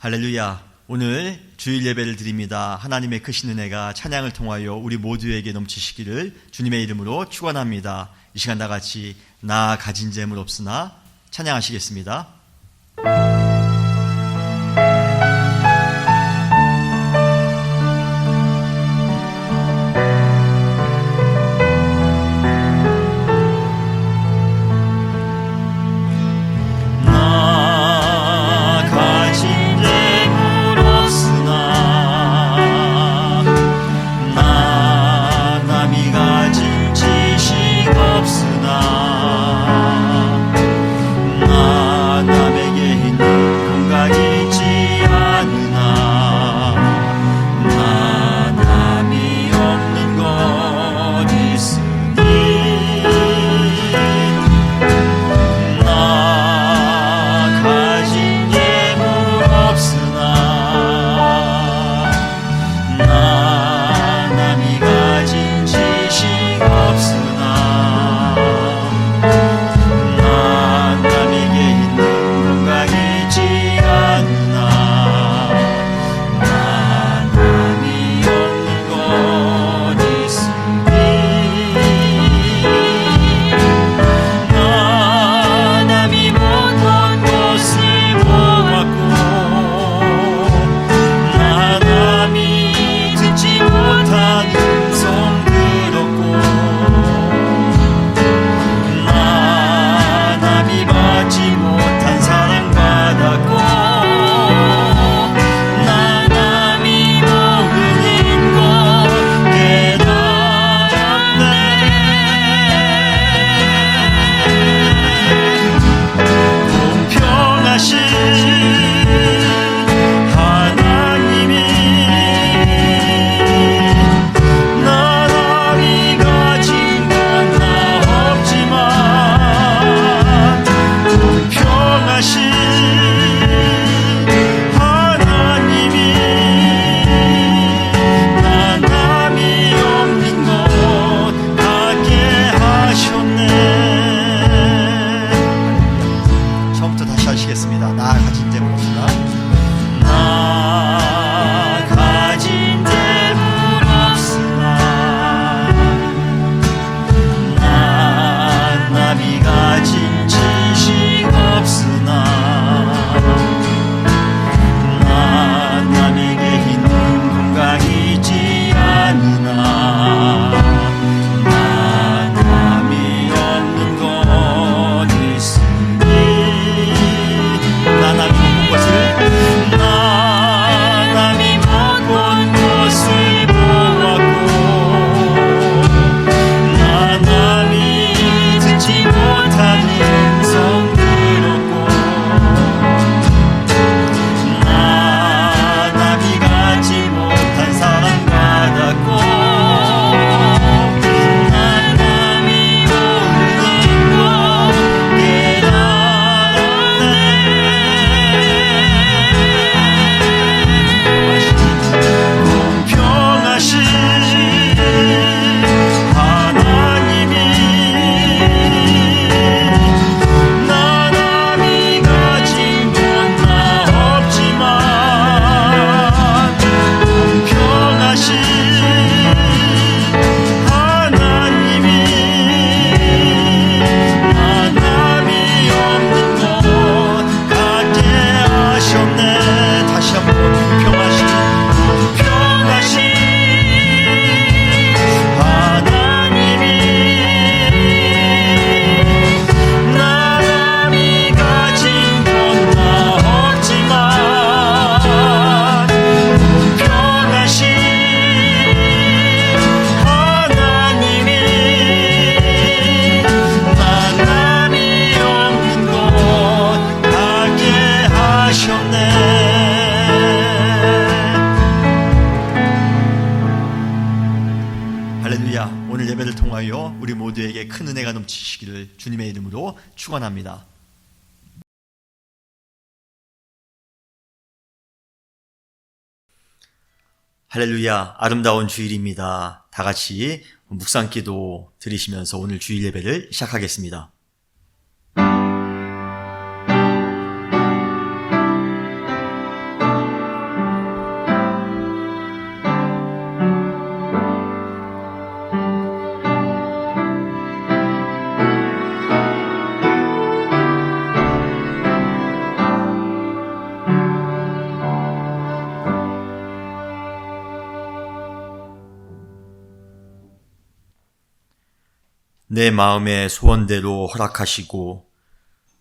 할렐루야. 오늘 주일 예배를 드립니다. 하나님의 크신 은혜가 찬양을 통하여 우리 모두에게 넘치시기를 주님의 이름으로 축원합니다. 이 시간 다 같이 나 가진 재물 없으나 찬양하시겠습니다. 할렐루야. 오늘 예배를 통하여 우리 모두에게 큰 은혜가 넘치시기를 주님의 이름으로 축원합니다. 할렐루야. 아름다운 주일입니다. 다 같이 묵상기도 드리시면서 오늘 주일 예배를 시작하겠습니다. 내 마음의 소원대로 허락하시고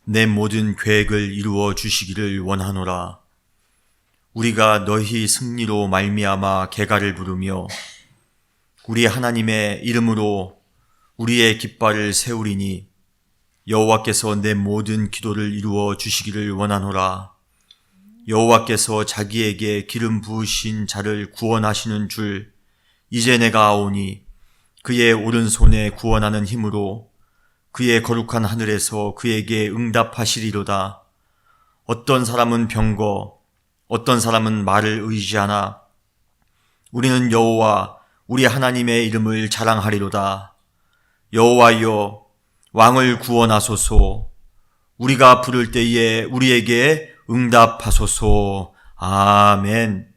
내 모든 계획을 이루어 주시기를 원하노라. 우리가 너희 승리로 말미암아 개가를 부르며 우리 하나님의 이름으로 우리의 깃발을 세우리니 여호와께서 내 모든 기도를 이루어 주시기를 원하노라. 여호와께서 자기에게 기름 부으신 자를 구원하시는 줄 이제 내가 아오니 그의 오른손에 구원하는 힘으로 그의 거룩한 하늘에서 그에게 응답하시리로다. 어떤 사람은 병거, 어떤 사람은 말을 의지하나 우리는 여호와 우리 하나님의 이름을 자랑하리로다. 여호와여, 왕을 구원하소서. 우리가 부를 때에 우리에게 응답하소서. 아멘.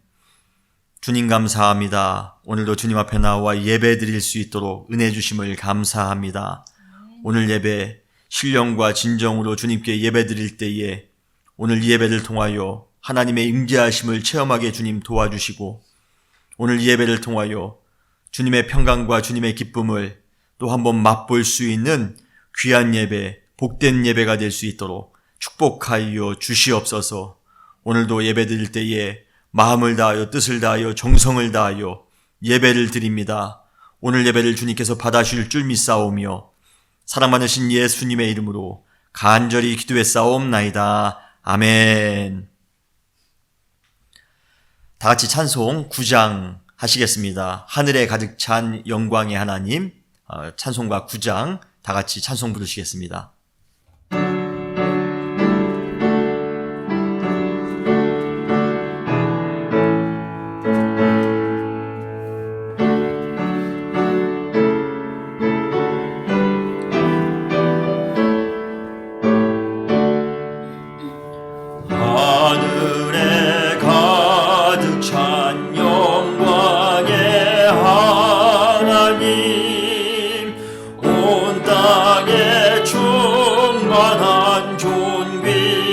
주님 감사합니다. 오늘도 주님 앞에 나와 예배 드릴 수 있도록 은혜 주심을 감사합니다. 오늘 예배 신령과 진정으로 주님께 예배 드릴 때에 오늘 이 예배를 통하여 하나님의 임재하심을 체험하게 주님 도와주시고 오늘 이 예배를 통하여 주님의 평강과 주님의 기쁨을 또 한번 맛볼 수 있는 귀한 예배, 복된 예배가 될 수 있도록 축복하여 주시옵소서. 오늘도 예배 드릴 때에 마음을 다하여 뜻을 다하여 정성을 다하여 예배를 드립니다. 오늘 예배를 주님께서 받아주실 줄 믿사오며 사랑 많으신 예수님의 이름으로 간절히 기도했사옵나이다. 아멘. 다 같이 찬송 9장 하시겠습니다. 하늘에 가득 찬 영광의 하나님, 찬송가 9장 다 같이 찬송 부르시겠습니다.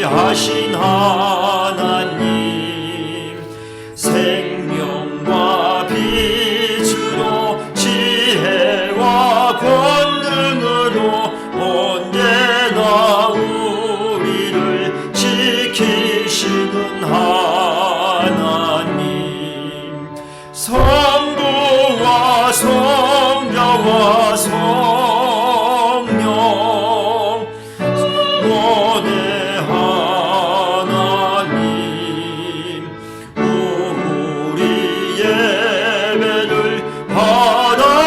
하신 하나님 생명과 빛으로 지혜와 권능으로 언제나 우리를 지키시는 하나님 성부와 성자와 성령 원의 하나님 우리 예배를 받아주시옵소서.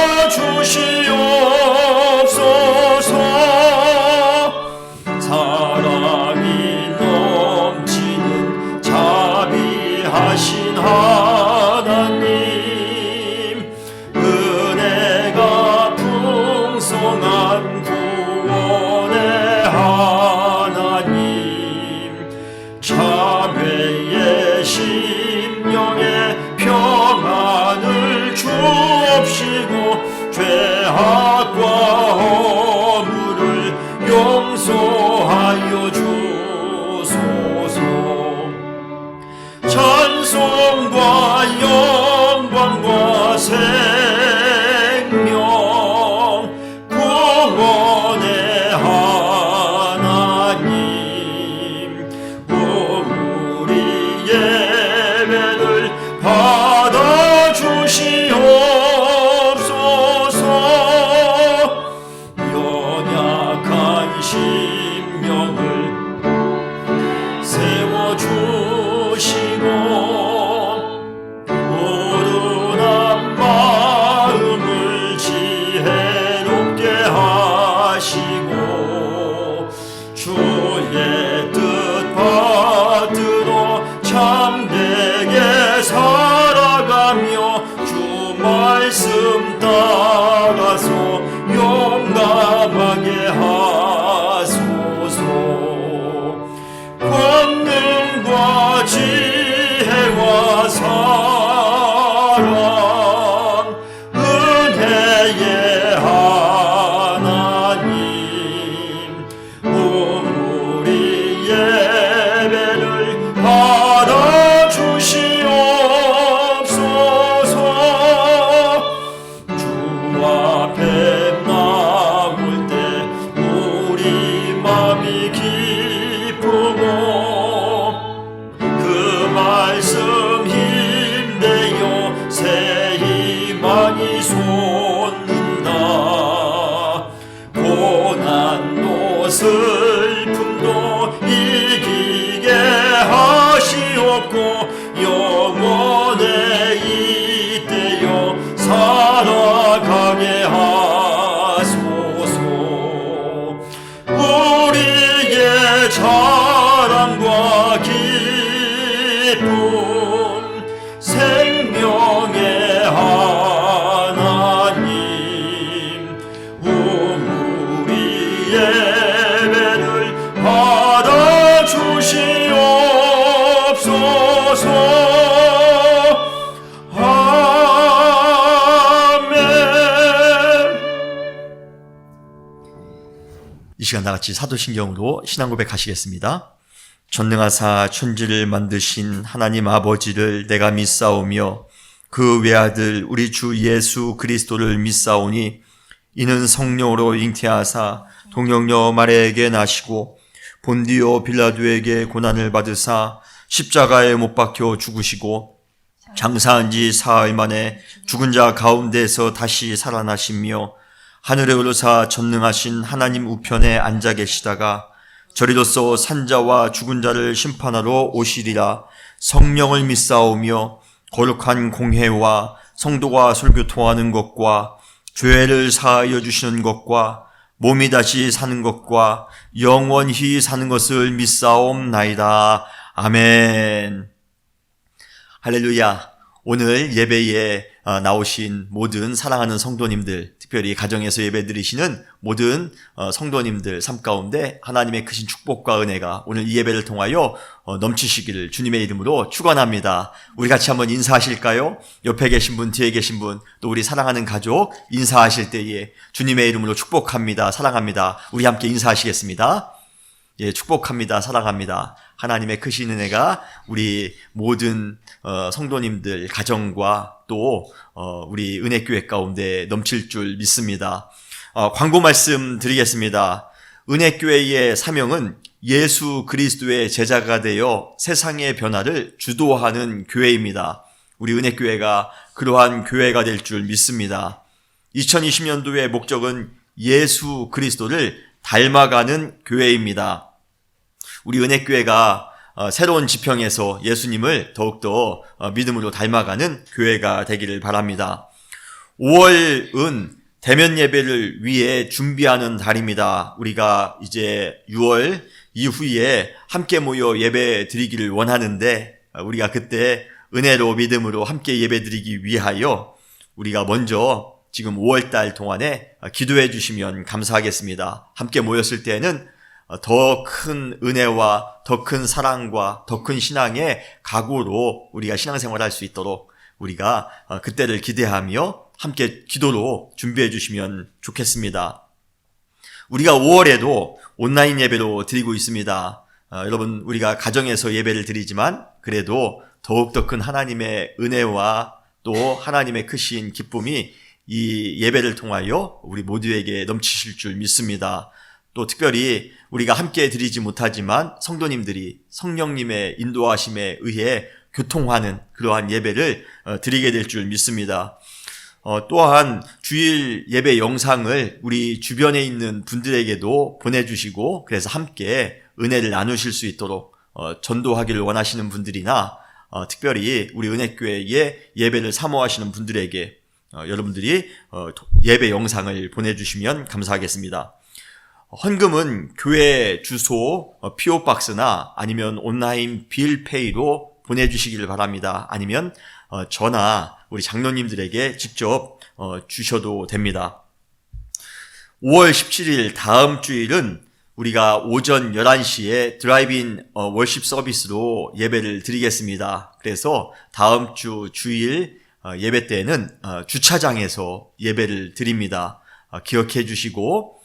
사랑이 넘치는 자비하신 하나님 은혜가 풍성한 구원의 하나님 자매의 심령에 평안을 주옵시고 죄악과 허물을 용서하여 주소서. 찬송과 영광과 생명 구원의 하나님 우리 예배를 받아주시옵소서. 연약한 심령을 세워주시고 우둔한 마음을 지혜롭게 하시고 주의 뜻 받들어 참되게 살아가며 주 말씀 따라서 용감하게 하소서. 마음이 기쁘고 그 말씀 힘내어 새 희망이 솟는다. 고난도 슬픔도 이기게 하시옵고 영원에 이때여 살아가게 하소서. 우리의 자랑과 기쁨 생명의 하나님, 우리 예배를 받아주시옵소서. 이 시간 다같이 사도신경으로 신앙고백 하시겠습니다. 전능하사 천지를 만드신 하나님 아버지를 내가 믿사오며 그 외아들 우리 주 예수 그리스도를 믿사오니 이는 성령으로 잉태하사 동정녀 마리아에게 나시고 본디오 빌라도에게 고난을 받으사 십자가에 못 박혀 죽으시고 장사한 지 사흘 만에 죽은 자 가운데서 다시 살아나시며 하늘에 오르사 전능하신 하나님 우편에 앉아 계시다가 저리로서 산자와 죽은 자를 심판하러 오시리라. 성령을 믿사오며 거룩한 공회와 성도가 설교 통하는 것과 죄를 사하여 주시는 것과 몸이 다시 사는 것과 영원히 사는 것을 믿사옵나이다. 아멘. 할렐루야. 오늘 예배에 나오신 모든 사랑하는 성도님들, 특별히 가정에서 예배 드리시는 모든 성도님들 삶 가운데 하나님의 크신 축복과 은혜가 오늘 이 예배를 통하여 넘치시기를 주님의 이름으로 축원합니다. 우리 같이 한번 인사하실까요? 옆에 계신 분, 뒤에 계신 분, 또 우리 사랑하는 가족 인사하실 때에 주님의 이름으로 축복합니다, 사랑합니다. 우리 함께 인사하시겠습니다. 예, 축복합니다, 사랑합니다. 하나님의 크신 은혜가 우리 모든 성도님들 가정과 또 우리 은혜교회 가운데 넘칠 줄 믿습니다. 광고 말씀 드리겠습니다. 은혜교회의 사명은 예수 그리스도의 제자가 되어 세상의 변화를 주도하는 교회입니다. 우리 은혜교회가 그러한 교회가 될 줄 믿습니다. 2020년도의 목적은 예수 그리스도를 닮아가는 교회입니다. 우리 은혜교회가 새로운 지평에서 예수님을 더욱더 믿음으로 닮아가는 교회가 되기를 바랍니다. 5월은 대면 예배를 위해 준비하는 달입니다. 우리가 이제 6월 이후에 함께 모여 예배 드리기를 원하는데 우리가 그때 은혜로 믿음으로 함께 예배 드리기 위하여 우리가 먼저 지금 5월달 동안에 기도해 주시면 감사하겠습니다. 함께 모였을 때에는 더 큰 은혜와 더 큰 사랑과 더 큰 신앙의 각오로 우리가 신앙생활할 수 있도록 우리가 그때를 기대하며 함께 기도로 준비해 주시면 좋겠습니다. 우리가 5월에도 온라인 예배로 드리고 있습니다. 여러분, 우리가 가정에서 예배를 드리지만 그래도 더욱더 큰 하나님의 은혜와 또 하나님의 크신 기쁨이 이 예배를 통하여 우리 모두에게 넘치실 줄 믿습니다. 또 특별히 우리가 함께 드리지 못하지만 성도님들이 성령님의 인도하심에 의해 교통하는 그러한 예배를 드리게 될 줄 믿습니다. 또한 주일 예배 영상을 우리 주변에 있는 분들에게도 보내주시고 그래서 함께 은혜를 나누실 수 있도록 전도하기를 원하시는 분들이나 특별히 우리 은혜교회의 예배를 사모하시는 분들에게 여러분들이 예배 영상을 보내주시면 감사하겠습니다. 헌금은 교회 주소 PO박스나 아니면 온라인 빌페이로 보내주시기를 바랍니다. 아니면 전화 우리 장로님들에게 직접 주셔도 됩니다. 5월 17일 다음 주일은 우리가 오전 11시에 드라이브인 월십 서비스로 예배를 드리겠습니다. 그래서 다음 주 주일 예배 때는 주차장에서 예배를 드립니다. 기억해 주시고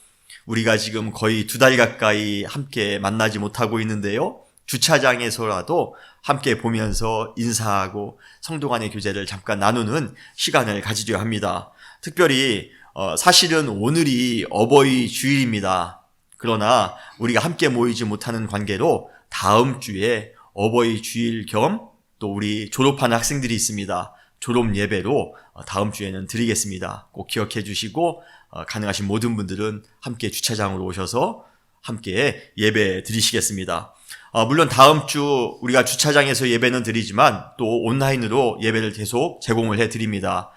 우리가 지금 거의 2달 가까이 함께 만나지 못하고 있는데요. 주차장에서라도 함께 보면서 인사하고 성도 간의 교제를 잠깐 나누는 시간을 가지려 합니다. 특별히 사실은 오늘이 어버이 주일입니다. 그러나 우리가 함께 모이지 못하는 관계로 다음 주에 어버이 주일 겸 또 우리 졸업하는 학생들이 있습니다. 졸업 예배로 다음 주에는 드리겠습니다. 꼭 기억해 주시고 가능하신 모든 분들은 함께 주차장으로 오셔서 함께 예배 드리시겠습니다. 물론 다음 주 우리가 주차장에서 예배는 드리지만 또 온라인으로 예배를 계속 제공을 해 드립니다.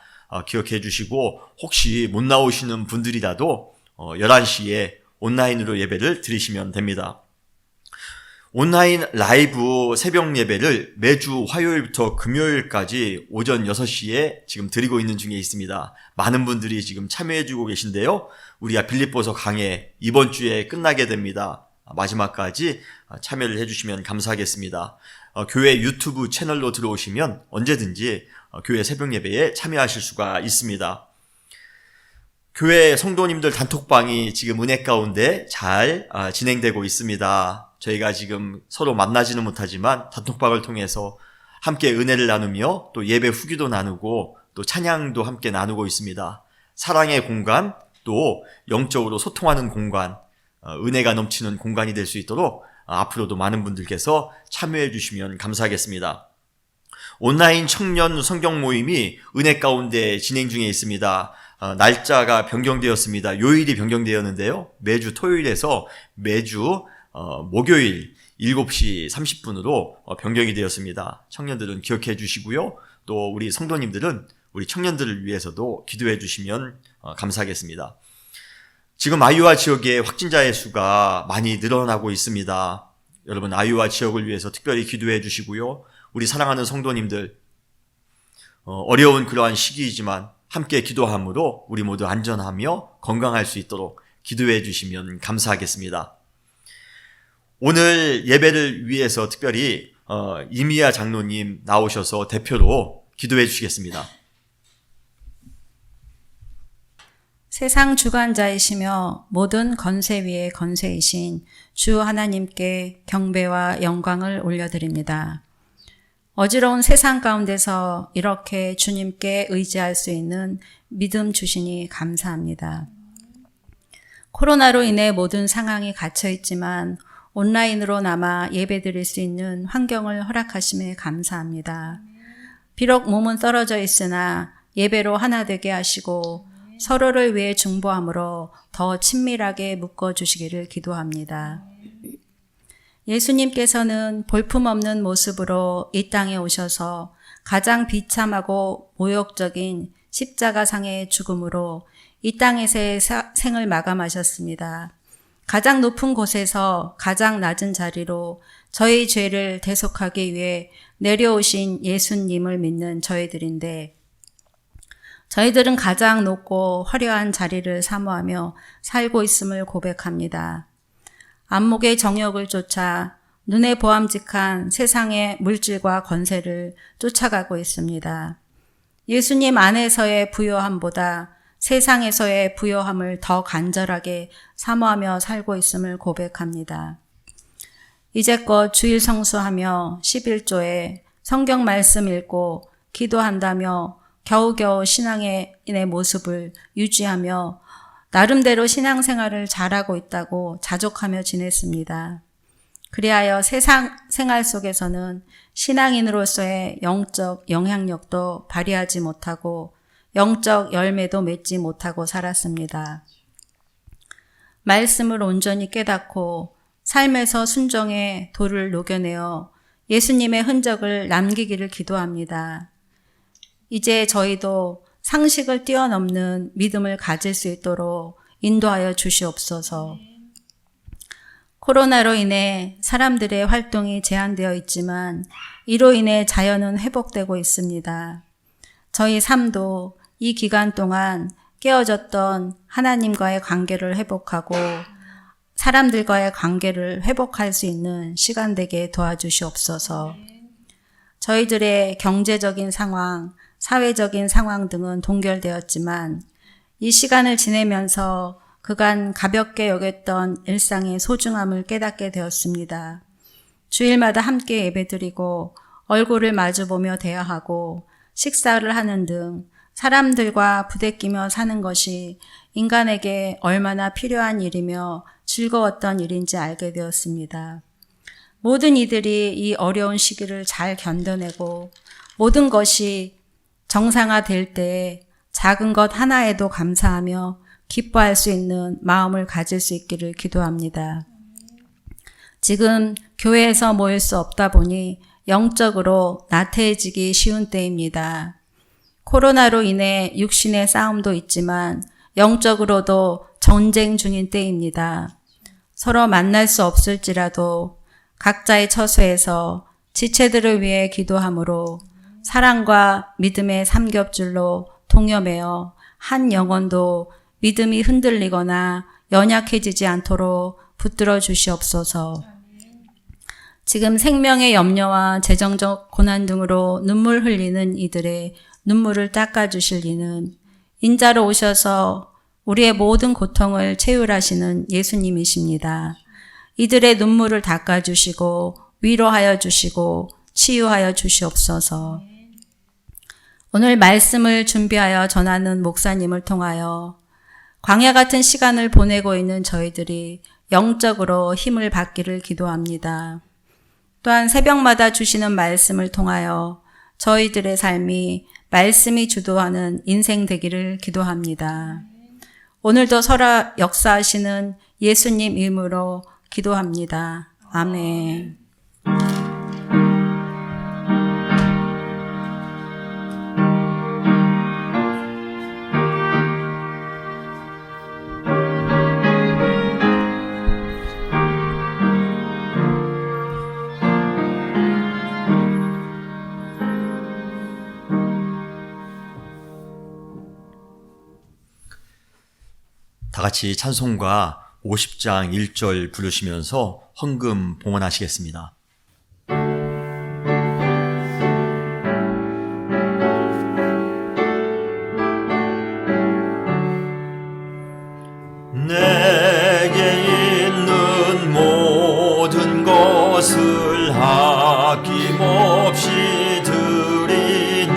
기억해 주시고 혹시 못 나오시는 분들이라도 11시에 온라인으로 예배를 드리시면 됩니다. 온라인 라이브 새벽 예배를 매주 화요일부터 금요일까지 오전 6시에 지금 드리고 있는 중에 있습니다. 많은 분들이 지금 참여해 주고 계신데요. 우리가 빌립보서 강해 이번 주에 끝나게 됩니다. 마지막까지 참여를 해주시면 감사하겠습니다. 교회 유튜브 채널로 들어오시면 언제든지 교회 새벽 예배에 참여하실 수가 있습니다. 교회 성도님들 단톡방이 지금 은혜 가운데 잘 진행되고 있습니다. 저희가 지금 서로 만나지는 못하지만 단톡방을 통해서 함께 은혜를 나누며 또 예배 후기도 나누고 또 찬양도 함께 나누고 있습니다. 사랑의 공간, 또 영적으로 소통하는 공간, 은혜가 넘치는 공간이 될 수 있도록 앞으로도 많은 분들께서 참여해 주시면 감사하겠습니다. 온라인 청년 성경 모임이 은혜 가운데 진행 중에 있습니다. 날짜가 변경되었습니다. 요일이 변경되었는데요. 매주 토요일에서 매주 목요일 7시 30분으로 변경이 되었습니다. 청년들은 기억해 주시고요. 또 우리 성도님들은 우리 청년들을 위해서도 기도해 주시면 감사하겠습니다. 지금 아이오와 지역의 확진자의 수가 많이 늘어나고 있습니다. 여러분 아이오와 지역을 위해서 특별히 기도해 주시고요. 우리 사랑하는 성도님들 어려운 그러한 시기이지만 함께 기도함으로 우리 모두 안전하며 건강할 수 있도록 기도해 주시면 감사하겠습니다. 오늘 예배를 위해서 특별히 이미야 장로님 나오셔서 대표로 기도해 주시겠습니다. 세상 주관자이시며 모든 건세 위의 건세이신 주 하나님께 경배와 영광을 올려드립니다. 어지러운 세상 가운데서 이렇게 주님께 의지할 수 있는 믿음 주시니 감사합니다. 코로나로 인해 모든 상황이 갇혀 있지만 온라인으로나마 예배드릴 수 있는 환경을 허락하심에 감사합니다. 비록 몸은 떨어져 있으나 예배로 하나 되게 하시고 서로를 위해 중보함으로 더 친밀하게 묶어주시기를 기도합니다. 예수님께서는 볼품없는 모습으로 이 땅에 오셔서 가장 비참하고 모욕적인 십자가상의 죽음으로 이 땅에서의 생을 마감하셨습니다. 가장 높은 곳에서 가장 낮은 자리로 저희 죄를 대속하기 위해 내려오신 예수님을 믿는 저희들인데 저희들은 가장 높고 화려한 자리를 사모하며 살고 있음을 고백합니다. 안목의 정욕을 쫓아 눈에 보암직한 세상의 물질과 권세를 쫓아가고 있습니다. 예수님 안에서의 부요함보다 세상에서의 부요함을 더 간절하게 사모하며 살고 있음을 고백합니다. 이제껏 주일 성수하며 11조에 성경 말씀 읽고 기도한다며 겨우겨우 신앙의 모습을 유지하며 나름대로 신앙생활을 잘하고 있다고 자족하며 지냈습니다. 그리하여 세상 생활 속에서는 신앙인으로서의 영적 영향력도 발휘하지 못하고 영적 열매도 맺지 못하고 살았습니다. 말씀을 온전히 깨닫고 삶에서 순종의 도를 녹여내어 예수님의 흔적을 남기기를 기도합니다. 이제 저희도 상식을 뛰어넘는 믿음을 가질 수 있도록 인도하여 주시옵소서. 코로나로 인해 사람들의 활동이 제한되어 있지만 이로 인해 자연은 회복되고 있습니다. 저희 삶도 이 기간 동안 깨어졌던 하나님과의 관계를 회복하고 사람들과의 관계를 회복할 수 있는 시간 되게 도와주시옵소서. 저희들의 경제적인 상황, 사회적인 상황 등은 동결되었지만 이 시간을 지내면서 그간 가볍게 여겼던 일상의 소중함을 깨닫게 되었습니다. 주일마다 함께 예배드리고 얼굴을 마주보며 대화하고 식사를 하는 등 사람들과 부대끼며 사는 것이 인간에게 얼마나 필요한 일이며 즐거웠던 일인지 알게 되었습니다. 모든 이들이 이 어려운 시기를 잘 견뎌내고 모든 것이 정상화될 때 작은 것 하나에도 감사하며 기뻐할 수 있는 마음을 가질 수 있기를 기도합니다. 지금 교회에서 모일 수 없다 보니 영적으로 나태해지기 쉬운 때입니다. 코로나로 인해 육신의 싸움도 있지만 영적으로도 전쟁 중인 때입니다. 서로 만날 수 없을지라도 각자의 처소에서 지체들을 위해 기도함으로 사랑과 믿음의 삼겹줄로 동여매어 한 영혼도 믿음이 흔들리거나 연약해지지 않도록 붙들어 주시옵소서. 지금 생명의 염려와 재정적 고난 등으로 눈물 흘리는 이들의 눈물을 닦아주실 이는 인자로 오셔서 우리의 모든 고통을 채울하시는 예수님이십니다. 이들의 눈물을 닦아주시고 위로하여 주시고 치유하여 주시옵소서. 오늘 말씀을 준비하여 전하는 목사님을 통하여 광야 같은 시간을 보내고 있는 저희들이 영적으로 힘을 받기를 기도합니다. 또한 새벽마다 주시는 말씀을 통하여 저희들의 삶이 말씀이 주도하는 인생 되기를 기도합니다. 오늘도 설아 역사하시는 예수님 이름으로 기도합니다. 아멘. 다 같이 찬송가 50장 1절 부르시면서 헌금 봉헌하시겠습니다. 내게 있는 모든 것을 아낌없이 드리네.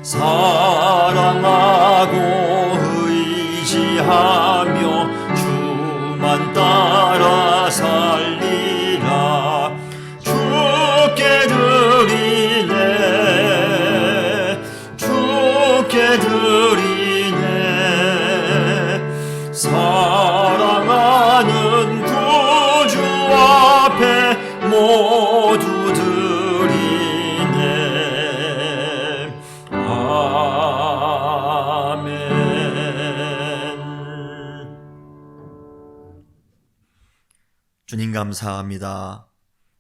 사랑하고 의지하며 주만 따라 살리라. 주께 드리네. 주께 드리네. 사랑하는 구주 앞에 모두 드리네. 아멘. 주님 감사합니다.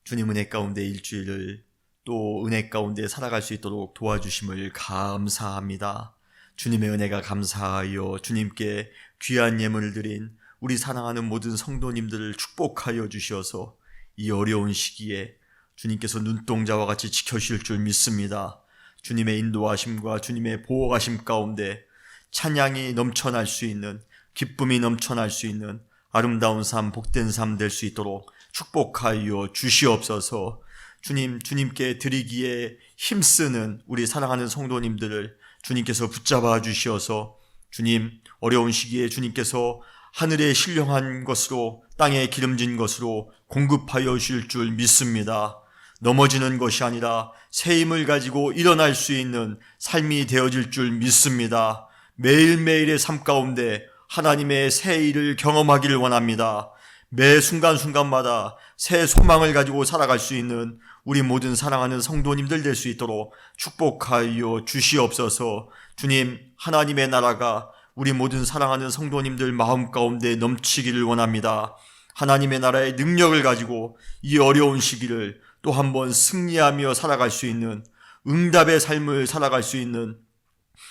주님 은혜 가운데 일주일을 또 은혜 가운데 살아갈 수 있도록 도와주심을 감사합니다. 주님의 은혜가 감사하여 주님께 귀한 예물을 드린 우리 사랑하는 모든 성도님들을 축복하여 주셔서 이 어려운 시기에 주님께서 눈동자와 같이 지켜주실 줄 믿습니다. 주님의 인도하심과 주님의 보호하심 가운데 찬양이 넘쳐날 수 있는, 기쁨이 넘쳐날 수 있는 아름다운 삶, 복된 삶 될 수 있도록 축복하여 주시옵소서. 주님께 드리기에 힘쓰는 우리 사랑하는 성도님들을 주님께서 붙잡아 주시어서 주님, 어려운 시기에 주님께서 하늘의 신령한 것으로 땅에 기름진 것으로 공급하여 주실 줄 믿습니다. 넘어지는 것이 아니라 새 힘을 가지고 일어날 수 있는 삶이 되어질 줄 믿습니다. 매일매일의 삶 가운데 하나님의 새 일을 경험하기를 원합니다. 매 순간순간마다 새 소망을 가지고 살아갈 수 있는 우리 모든 사랑하는 성도님들 될 수 있도록 축복하여 주시옵소서. 주님, 하나님의 나라가 우리 모든 사랑하는 성도님들 마음 가운데 넘치기를 원합니다. 하나님의 나라의 능력을 가지고 이 어려운 시기를 또 한번 승리하며 살아갈 수 있는, 응답의 삶을 살아갈 수 있는,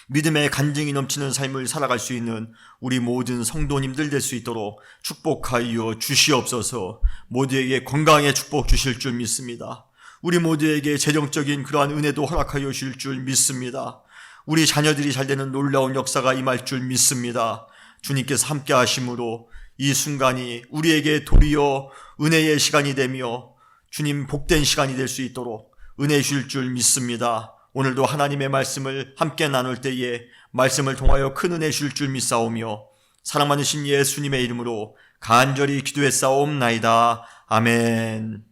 믿음의 간증이 넘치는 삶을 살아갈 수 있는 우리 모든 성도님들 될 수 있도록 축복하여 주시옵소서. 모두에게 건강의 축복 주실 줄 믿습니다. 우리 모두에게 재정적인 그러한 은혜도 허락하여 주실 줄 믿습니다. 우리 자녀들이 잘 되는 놀라운 역사가 임할 줄 믿습니다. 주님께서 함께 하심으로 이 순간이 우리에게 도리어 은혜의 시간이 되며 주님 복된 시간이 될 수 있도록 은혜 주실 줄 믿습니다. 오늘도 하나님의 말씀을 함께 나눌 때에 말씀을 통하여 큰 은혜 주실 줄 믿사오며 사랑 많으신 예수님의 이름으로 간절히 기도했사옵나이다. 아멘.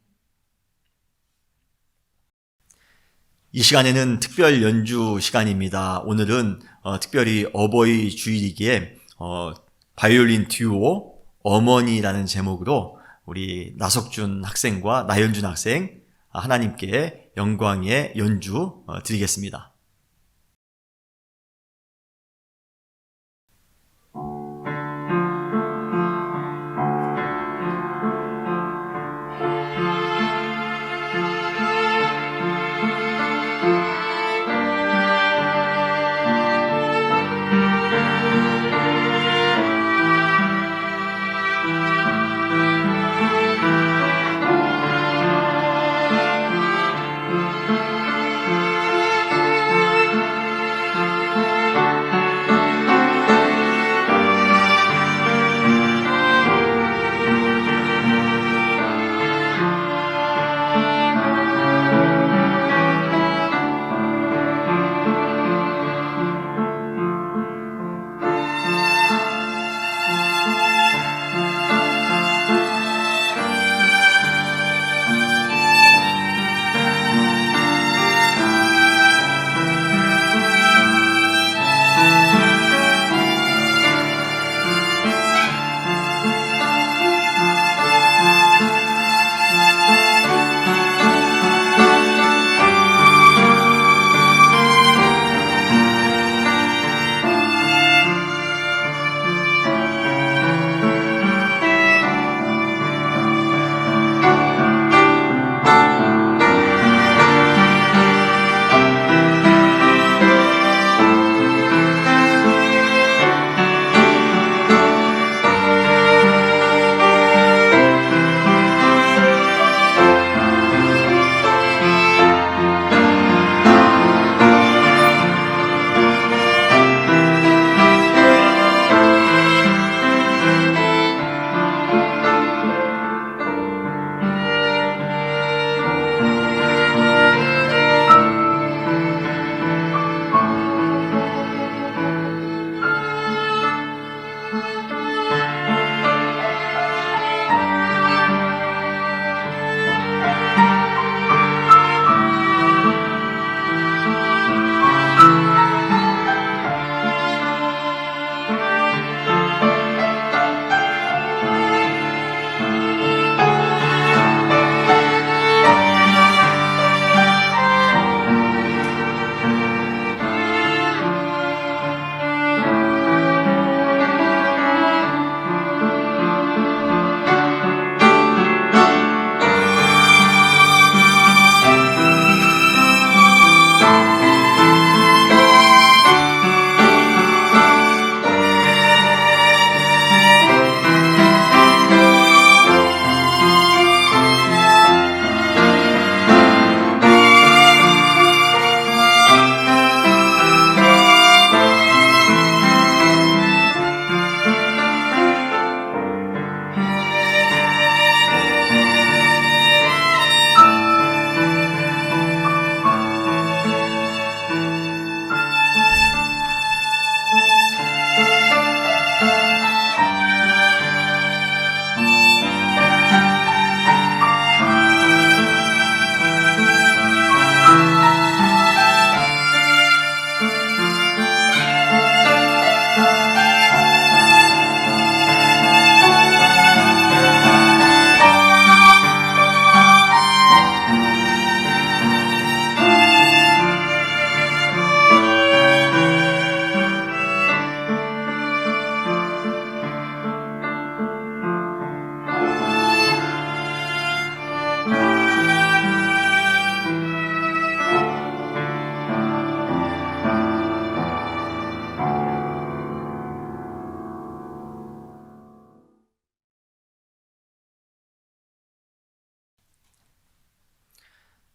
이 시간에는 특별 연주 시간입니다. 오늘은 특별히 어버이 주일이기에 바이올린 듀오 어머니라는 제목으로 우리 나석준 학생과 나연준 학생 하나님께 영광의 연주 드리겠습니다.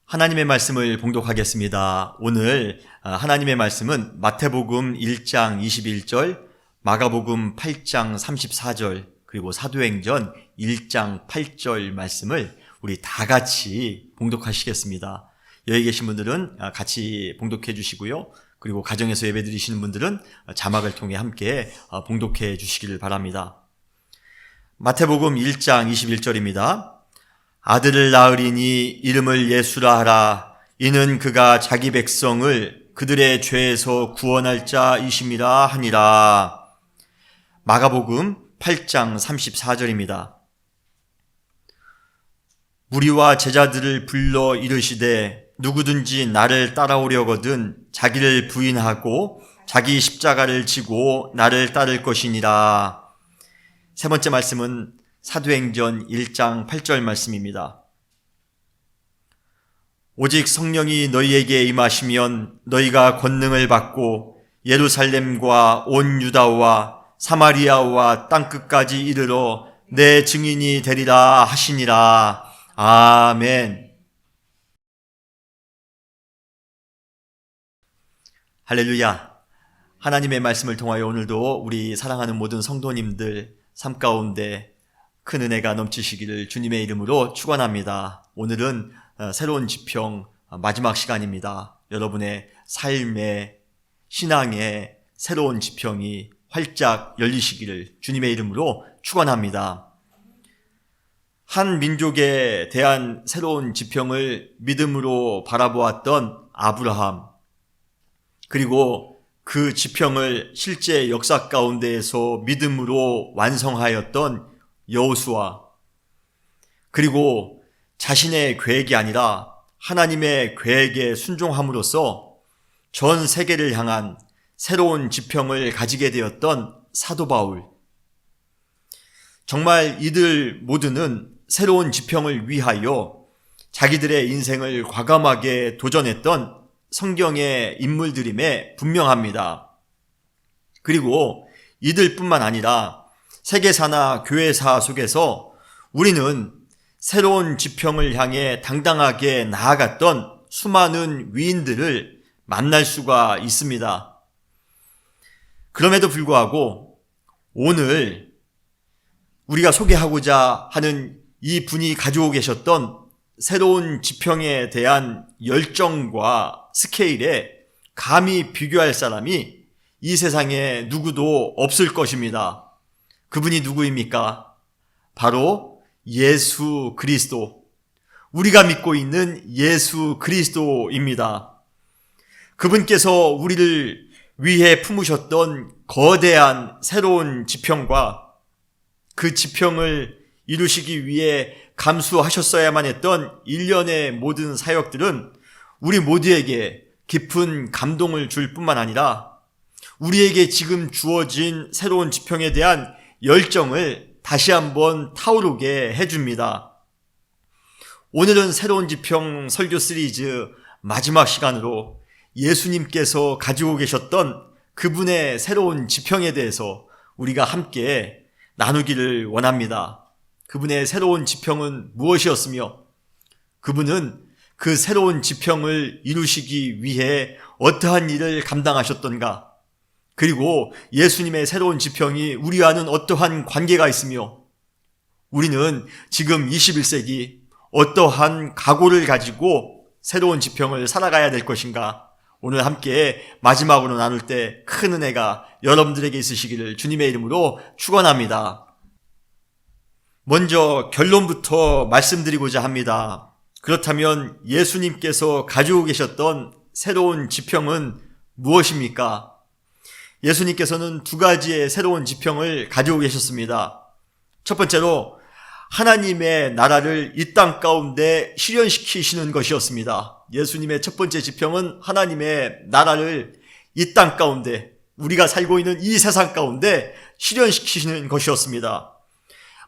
하나님의 말씀을 봉독하겠습니다. 오늘 하나님의 말씀은 마태복음 1장 21절, 마가복음 8장 34절, 그리고 사도행전 1장 8절 말씀을 우리 다 같이 봉독하시겠습니다. 여기 계신 분들은 같이 봉독해 주시고요. 그리고 가정에서 예배 드리시는 분들은 자막을 통해 함께 봉독해 주시기를 바랍니다. 마태복음 1장 21절입니다. 아들을 낳으리니 이름을 예수라 하라. 이는 그가 자기 백성을 그들의 죄에서 구원할 자이심이라 하니라. 마가복음 8장 34절입니다. 무리와 제자들을 불러 이르시되 누구든지 나를 따라오려거든 자기를 부인하고 자기 십자가를 지고 나를 따를 것이니라. 세 번째 말씀은 사도행전 1장 8절 말씀입니다. 오직 성령이 너희에게 임하시면 너희가 권능을 받고 예루살렘과 온 유다와 사마리아와 땅끝까지 이르러 내 증인이 되리라 하시니라. 아멘. 할렐루야. 하나님의 말씀을 통하여 오늘도 우리 사랑하는 모든 성도님들 삶 가운데 큰 은혜가 넘치시기를 주님의 이름으로 축원합니다. 오늘은 새로운 지평 마지막 시간입니다. 여러분의 삶의 신앙의 새로운 지평이 활짝 열리시기를 주님의 이름으로 축원합니다. 한 민족에 대한 새로운 지평을 믿음으로 바라보았던 아브라함, 그리고 그 지평을 실제 역사 가운데에서 믿음으로 완성하였던 여호수아, 그리고 자신의 계획이 아니라 하나님의 계획에 순종함으로써 전 세계를 향한 새로운 지평을 가지게 되었던 사도 바울. 정말 이들 모두는 새로운 지평을 위하여 자기들의 인생을 과감하게 도전했던 성경의 인물들임에 분명합니다. 그리고 이들뿐만 아니라 세계사나 교회사 속에서 우리는 새로운 지평을 향해 당당하게 나아갔던 수많은 위인들을 만날 수가 있습니다. 그럼에도 불구하고 오늘 우리가 소개하고자 하는 이 분이 가지고 계셨던 새로운 지평에 대한 열정과 스케일에 감히 비교할 사람이 이 세상에 누구도 없을 것입니다. 그분이 누구입니까? 바로 예수 그리스도, 우리가 믿고 있는 예수 그리스도입니다. 그분께서 우리를 위해 품으셨던 거대한 새로운 지평과 그 지평을 이루시기 위해 감수하셨어야만 했던 일련의 모든 사역들은 우리 모두에게 깊은 감동을 줄 뿐만 아니라 우리에게 지금 주어진 새로운 지평에 대한 열정을 다시 한번 타오르게 해줍니다. 오늘은 새로운 지평 설교 시리즈 마지막 시간으로 예수님께서 가지고 계셨던 그분의 새로운 지평에 대해서 우리가 함께 나누기를 원합니다. 그분의 새로운 지평은 무엇이었으며 그분은 그 새로운 지평을 이루시기 위해 어떠한 일을 감당하셨던가, 그리고 예수님의 새로운 지평이 우리와는 어떠한 관계가 있으며 우리는 지금 21세기 어떠한 각오를 가지고 새로운 지평을 살아가야 될 것인가, 오늘 함께 마지막으로 나눌 때 큰 은혜가 여러분들에게 있으시기를 주님의 이름으로 축원합니다. 먼저 결론부터 말씀드리고자 합니다. 그렇다면 예수님께서 가지고 계셨던 새로운 지평은 무엇입니까? 예수님께서는 두 가지의 새로운 지평을 가지고 계셨습니다. 첫 번째로 하나님의 나라를 이 땅 가운데 실현시키시는 것이었습니다. 예수님의 첫 번째 지평은 하나님의 나라를 이 땅 가운데, 우리가 살고 있는 이 세상 가운데 실현시키시는 것이었습니다.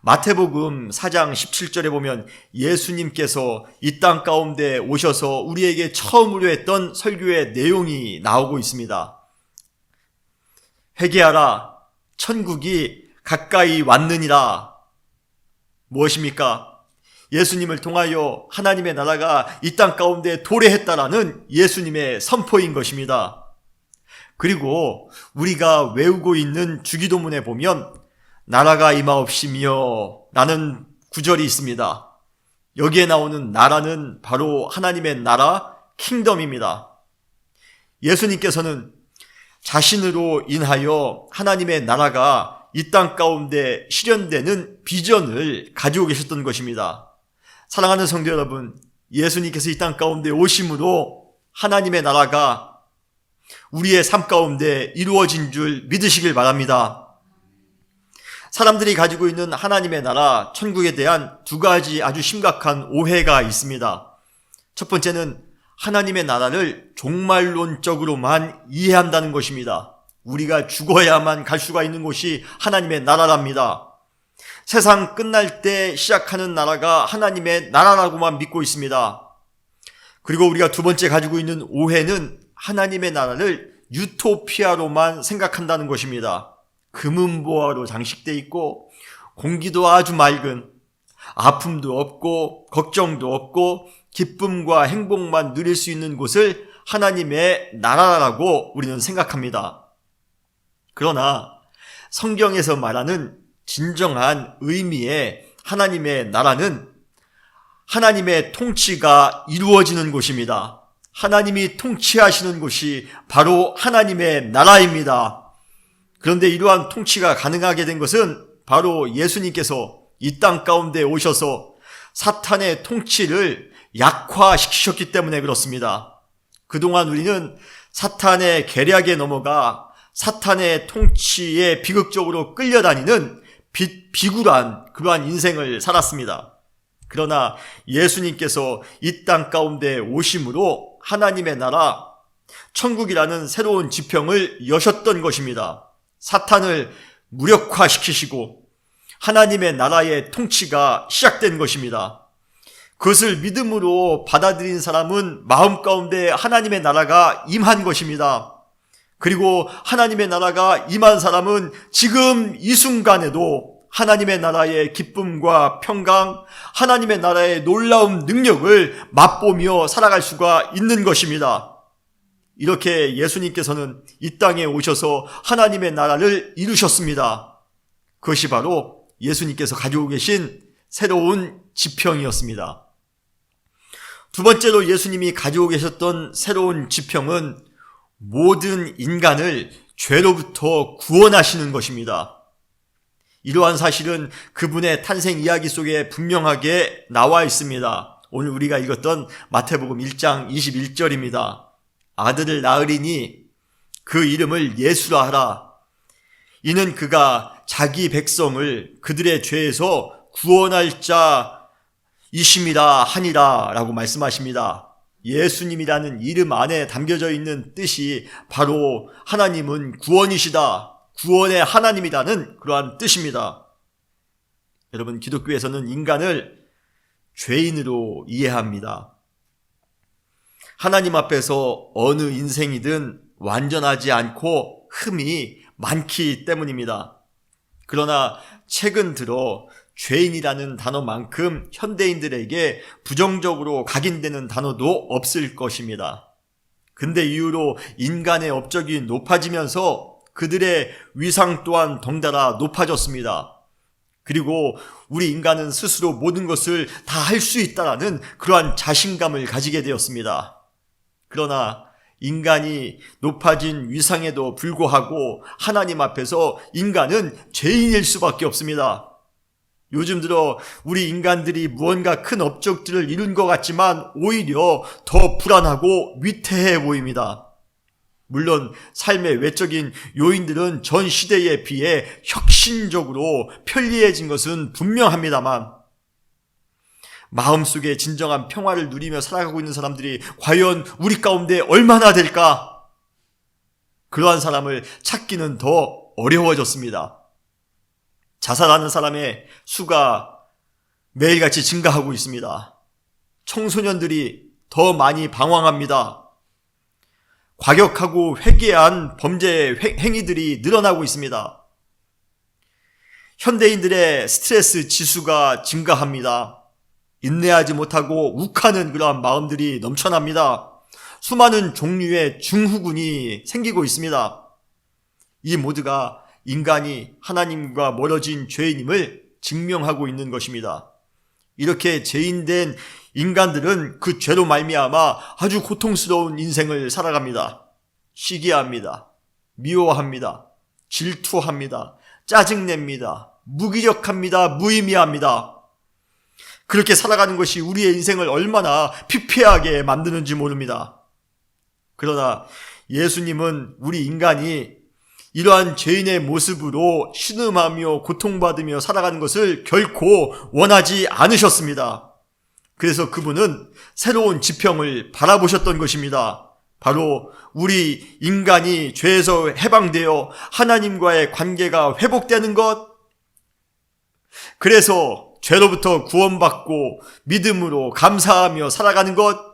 마태복음 4장 17절에 보면 예수님께서 이 땅 가운데 오셔서 우리에게 처음으로 했던 설교의 내용이 나오고 있습니다. 회개하라, 천국이 가까이 왔느니라. 무엇입니까? 예수님을 통하여 하나님의 나라가 이 땅 가운데 도래했다라는 예수님의 선포인 것입니다. 그리고 우리가 외우고 있는 주기도문에 보면 나라가 임하옵시며 라는 구절이 있습니다. 여기에 나오는 나라는 바로 하나님의 나라, 킹덤입니다. 예수님께서는 자신으로 인하여 하나님의 나라가 이 땅 가운데 실현되는 비전을 가지고 계셨던 것입니다. 사랑하는 성도 여러분, 예수님께서 이 땅 가운데 오심으로 하나님의 나라가 우리의 삶 가운데 이루어진 줄 믿으시길 바랍니다. 사람들이 가지고 있는 하나님의 나라, 천국에 대한 두 가지 아주 심각한 오해가 있습니다. 첫 번째는 하나님의 나라를 종말론적으로만 이해한다는 것입니다. 우리가 죽어야만 갈 수가 있는 곳이 하나님의 나라랍니다. 세상 끝날 때 시작하는 나라가 하나님의 나라라고만 믿고 있습니다. 그리고 우리가 두 번째 가지고 있는 오해는 하나님의 나라를 유토피아로만 생각한다는 것입니다. 금은보화로 장식되어 있고 공기도 아주 맑은, 아픔도 없고 걱정도 없고 기쁨과 행복만 누릴 수 있는 곳을 하나님의 나라라고 우리는 생각합니다. 그러나 성경에서 말하는 진정한 의미의 하나님의 나라는 하나님의 통치가 이루어지는 곳입니다. 하나님이 통치하시는 곳이 바로 하나님의 나라입니다. 그런데 이러한 통치가 가능하게 된 것은 바로 예수님께서 이 땅 가운데 오셔서 사탄의 통치를 약화시키셨기 때문에 그렇습니다. 그동안 우리는 사탄의 계략에 넘어가 사탄의 통치에 비극적으로 끌려다니는 비굴한 그러한 인생을 살았습니다. 그러나 예수님께서 이 땅 가운데 오심으로 하나님의 나라, 천국이라는 새로운 지평을 여셨던 것입니다. 사탄을 무력화시키시고 하나님의 나라의 통치가 시작된 것입니다. 그것을 믿음으로 받아들인 사람은 마음 가운데 하나님의 나라가 임한 것입니다. 그리고 하나님의 나라가 임한 사람은 지금 이 순간에도 하나님의 나라의 기쁨과 평강, 하나님의 나라의 놀라운 능력을 맛보며 살아갈 수가 있는 것입니다. 이렇게 예수님께서는 이 땅에 오셔서 하나님의 나라를 이루셨습니다. 그것이 바로 예수님께서 가지고 계신 새로운 지평이었습니다. 두 번째로 예수님이 가지고 계셨던 새로운 지평은 모든 인간을 죄로부터 구원하시는 것입니다. 이러한 사실은 그분의 탄생 이야기 속에 분명하게 나와 있습니다. 오늘 우리가 읽었던 마태복음 1장 21절입니다. 아들을 낳으리니 그 이름을 예수라 하라. 이는 그가 자기 백성을 그들의 죄에서 구원할 자이심이라 하니라 라고 말씀하십니다. 예수님이라는 이름 안에 담겨져 있는 뜻이 바로 하나님은 구원이시다, 구원의 하나님이라는 그러한 뜻입니다. 여러분, 기독교에서는 인간을 죄인으로 이해합니다. 하나님 앞에서 어느 인생이든 완전하지 않고 흠이 많기 때문입니다. 그러나 최근 들어 죄인이라는 단어만큼 현대인들에게 부정적으로 각인되는 단어도 없을 것입니다. 근대 이후로 인간의 업적이 높아지면서 그들의 위상 또한 덩달아 높아졌습니다. 그리고 우리 인간은 스스로 모든 것을 다 할 수 있다라는 그러한 자신감을 가지게 되었습니다. 그러나 인간이 높아진 위상에도 불구하고 하나님 앞에서 인간은 죄인일 수밖에 없습니다. 요즘 들어 우리 인간들이 무언가 큰 업적들을 이룬 것 같지만 오히려 더 불안하고 위태해 보입니다. 물론 삶의 외적인 요인들은 전 시대에 비해 혁신적으로 편리해진 것은 분명합니다만 마음속에 진정한 평화를 누리며 살아가고 있는 사람들이 과연 우리 가운데 얼마나 될까? 그러한 사람을 찾기는 더 어려워졌습니다. 자살하는 사람의 수가 매일같이 증가하고 있습니다. 청소년들이 더 많이 방황합니다. 과격하고 회개한 범죄 행위들이 늘어나고 있습니다. 현대인들의 스트레스 지수가 증가합니다. 인내하지 못하고 욱하는 그러한 마음들이 넘쳐납니다. 수많은 종류의 증후군이 생기고 있습니다. 이 모두가 인간이 하나님과 멀어진 죄인임을 증명하고 있는 것입니다. 이렇게 죄인된 인간들은 그 죄로 말미암아 아주 고통스러운 인생을 살아갑니다. 시기합니다. 미워합니다. 질투합니다. 짜증냅니다. 무기력합니다. 무의미합니다. 그렇게 살아가는 것이 우리의 인생을 얼마나 피폐하게 만드는지 모릅니다. 그러나 예수님은 우리 인간이 이러한 죄인의 모습으로 신음하며 고통받으며 살아가는 것을 결코 원하지 않으셨습니다. 그래서 그분은 새로운 지평을 바라보셨던 것입니다. 바로 우리 인간이 죄에서 해방되어 하나님과의 관계가 회복되는 것, 그래서 죄로부터 구원받고 믿음으로 감사하며 살아가는 것,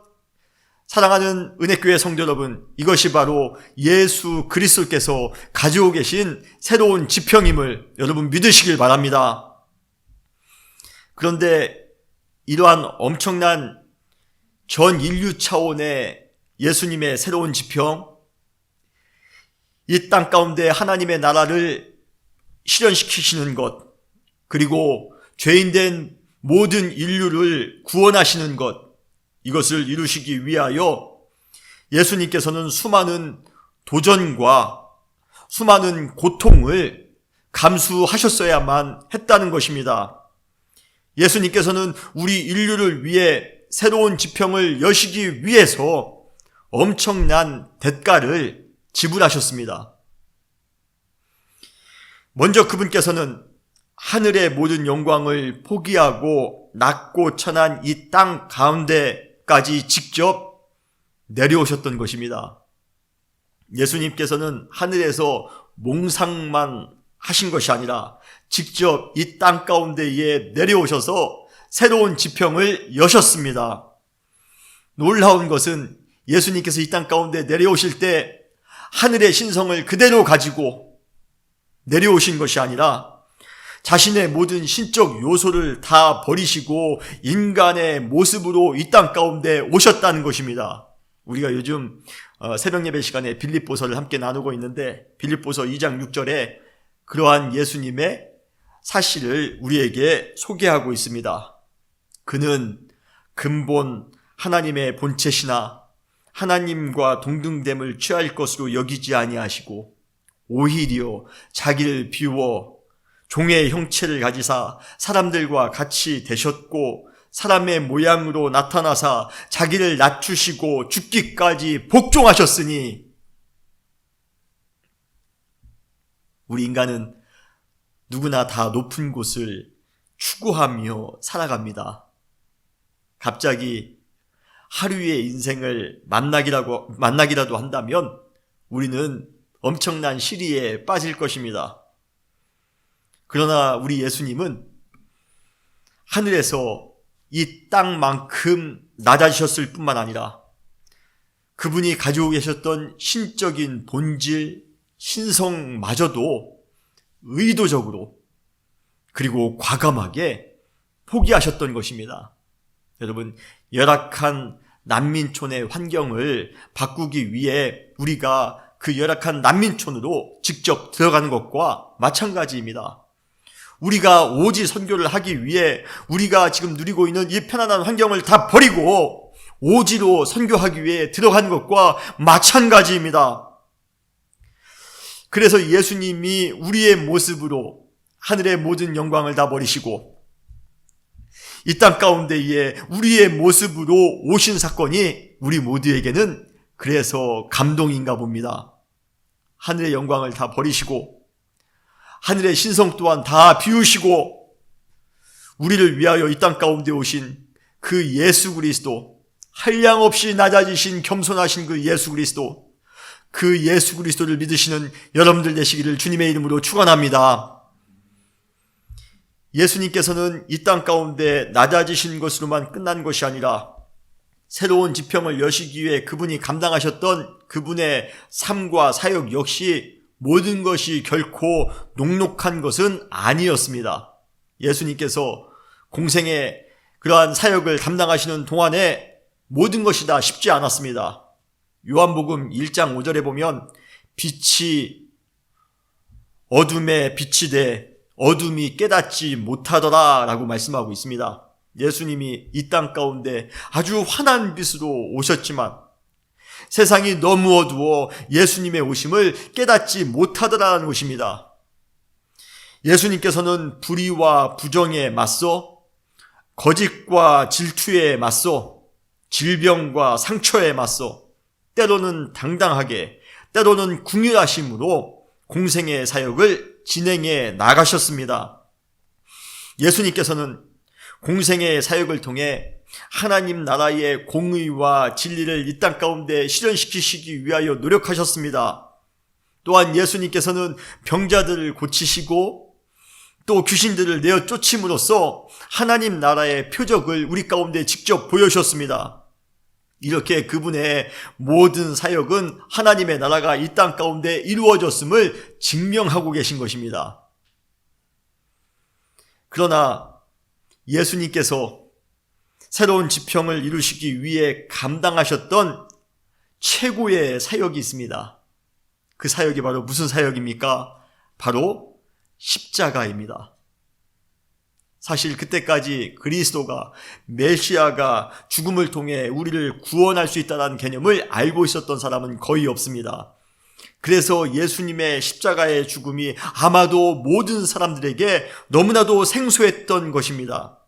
사랑하는 은혜교회 성도 여러분, 이것이 바로 예수 그리스도께서 가지고 계신 새로운 지평임을 여러분 믿으시길 바랍니다. 그런데 이러한 엄청난 전 인류 차원의 예수님의 새로운 지평, 이 땅 가운데 하나님의 나라를 실현시키시는 것, 그리고 죄인된 모든 인류를 구원하시는 것, 이것을 이루시기 위하여 예수님께서는 수많은 도전과 수많은 고통을 감수하셨어야만 했다는 것입니다. 예수님께서는 우리 인류를 위해 새로운 지평을 여시기 위해서 엄청난 대가를 지불하셨습니다. 먼저 그분께서는 하늘의 모든 영광을 포기하고 낮고 천한 이 땅 가운데까지 직접 내려오셨던 것입니다. 예수님께서는 하늘에서 몽상만 하신 것이 아니라 직접 이 땅 가운데에 내려오셔서 새로운 지평을 여셨습니다. 놀라운 것은 예수님께서 이 땅 가운데 내려오실 때 하늘의 신성을 그대로 가지고 내려오신 것이 아니라 자신의 모든 신적 요소를 다 버리시고 인간의 모습으로 이 땅 가운데 오셨다는 것입니다. 우리가 요즘 새벽 예배 시간에 빌립보서를 함께 나누고 있는데 빌립보서 2장 6절에 그러한 예수님의 사실을 우리에게 소개하고 있습니다. 그는 근본 하나님의 본체시나 하나님과 동등됨을 취할 것으로 여기지 아니하시고 오히려 자기를 비워 종의 형체를 가지사 사람들과 같이 되셨고 사람의 모양으로 나타나사 자기를 낮추시고 죽기까지 복종하셨으니, 우리 인간은 누구나 다 높은 곳을 추구하며 살아갑니다. 갑자기 하루의 인생을 만나기라도 한다면 우리는 엄청난 시리에 빠질 것입니다. 그러나 우리 예수님은 하늘에서 이 땅만큼 낮아지셨을 뿐만 아니라 그분이 가지고 계셨던 신적인 본질, 신성마저도 의도적으로 그리고 과감하게 포기하셨던 것입니다. 여러분, 열악한 난민촌의 환경을 바꾸기 위해 우리가 그 열악한 난민촌으로 직접 들어가는 것과 마찬가지입니다. 우리가 오지 선교를 하기 위해 우리가 지금 누리고 있는 이 편안한 환경을 다 버리고 오지로 선교하기 위해 들어간 것과 마찬가지입니다. 그래서 예수님이 우리의 모습으로 하늘의 모든 영광을 다 버리시고 이 땅 가운데에 우리의 모습으로 오신 사건이 우리 모두에게는 그래서 감동인가 봅니다. 하늘의 영광을 다 버리시고 하늘의 신성 또한 다 비우시고 우리를 위하여 이 땅 가운데 오신 그 예수 그리스도, 한량없이 낮아지신 겸손하신 그 예수 그리스도, 그 예수 그리스도를 믿으시는 여러분들 되시기를 주님의 이름으로 축원합니다. 예수님께서는 이 땅 가운데 낮아지신 것으로만 끝난 것이 아니라 새로운 지평을 여시기 위해 그분이 감당하셨던 그분의 삶과 사역 역시 모든 것이 결코 녹록한 것은 아니었습니다. 예수님께서 공생의 그러한 사역을 감당하시는 동안에 모든 것이 다 쉽지 않았습니다. 요한복음 1장 5절에 보면 빛이 어둠에 빛이 돼 어둠이 깨닫지 못하더라 라고 말씀하고 있습니다. 예수님이 이 땅 가운데 아주 환한 빛으로 오셨지만 세상이 너무 어두워 예수님의 오심을 깨닫지 못하더라는 것입니다. 예수님께서는 불의와 부정에 맞서, 거짓과 질투에 맞서, 질병과 상처에 맞서, 때로는 당당하게, 때로는 궁휼하심으로 공생의 사역을 진행해 나가셨습니다. 예수님께서는 공생의 사역을 통해 하나님 나라의 공의와 진리를 이 땅 가운데 실현시키시기 위하여 노력하셨습니다. 또한 예수님께서는 병자들을 고치시고 또 귀신들을 내어 쫓임으로써 하나님 나라의 표적을 우리 가운데 직접 보여주셨습니다. 이렇게 그분의 모든 사역은 하나님의 나라가 이 땅 가운데 이루어졌음을 증명하고 계신 것입니다. 그러나 예수님께서 새로운 지평을 이루시기 위해 감당하셨던 최고의 사역이 있습니다. 그 사역이 바로 무슨 사역입니까? 바로 십자가입니다. 사실 그때까지 그리스도가, 메시아가 죽음을 통해 우리를 구원할 수 있다는 개념을 알고 있었던 사람은 거의 없습니다. 그래서 예수님의 십자가의 죽음이 아마도 모든 사람들에게 너무나도 생소했던 것입니다.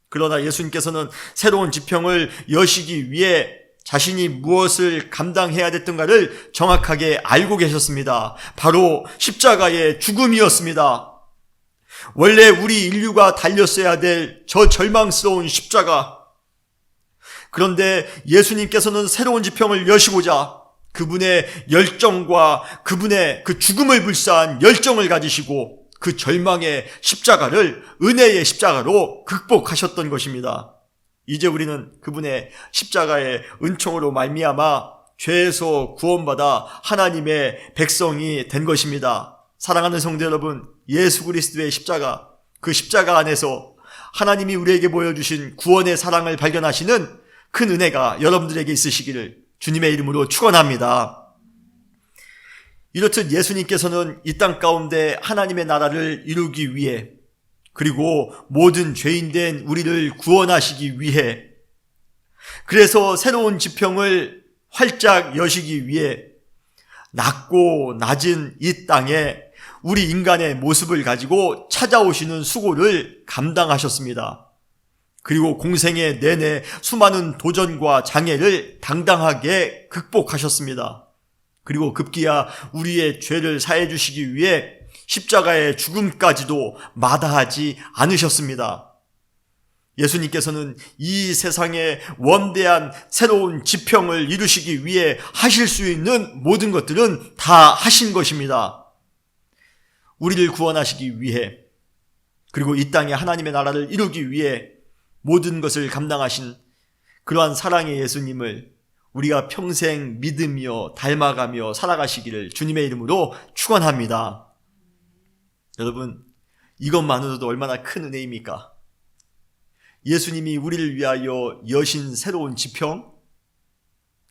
그러나 예수님께서는 새로운 지평을 여시기 위해 자신이 무엇을 감당해야 됐던가를 정확하게 알고 계셨습니다. 바로 십자가의 죽음이었습니다. 원래 우리 인류가 달렸어야 될 저 절망스러운 십자가. 그런데 예수님께서는 새로운 지평을 여시고자 그분의 열정과 그분의 그 죽음을 불사한 열정을 가지시고 그 절망의 십자가를 은혜의 십자가로 극복하셨던 것입니다. 이제 우리는 그분의 십자가의 은총으로 말미암아 죄에서 구원받아 하나님의 백성이 된 것입니다. 사랑하는 성도 여러분, 예수 그리스도의 십자가, 그 십자가 안에서 하나님이 우리에게 보여주신 구원의 사랑을 발견하시는 큰 은혜가 여러분들에게 있으시기를 주님의 이름으로 축원합니다. 이렇듯 예수님께서는 이 땅 가운데 하나님의 나라를 이루기 위해, 그리고 모든 죄인된 우리를 구원하시기 위해, 그래서 새로운 지평을 활짝 여시기 위해 낮고 낮은 이 땅에 우리 인간의 모습을 가지고 찾아오시는 수고를 감당하셨습니다. 그리고 공생의 내내 수많은 도전과 장애를 당당하게 극복하셨습니다. 그리고 급기야 우리의 죄를 사해 주시기 위해 십자가의 죽음까지도 마다하지 않으셨습니다. 예수님께서는 이 세상에 원대한 새로운 지평을 이루시기 위해 하실 수 있는 모든 것들은 다 하신 것입니다. 우리를 구원하시기 위해, 그리고 이 땅에 하나님의 나라를 이루기 위해 모든 것을 감당하신 그러한 사랑의 예수님을 우리가 평생 믿으며 닮아가며 살아가시기를 주님의 이름으로 축원합니다. 여러분, 이것만으로도 얼마나 큰 은혜입니까? 예수님이 우리를 위하여 여신 새로운 지평,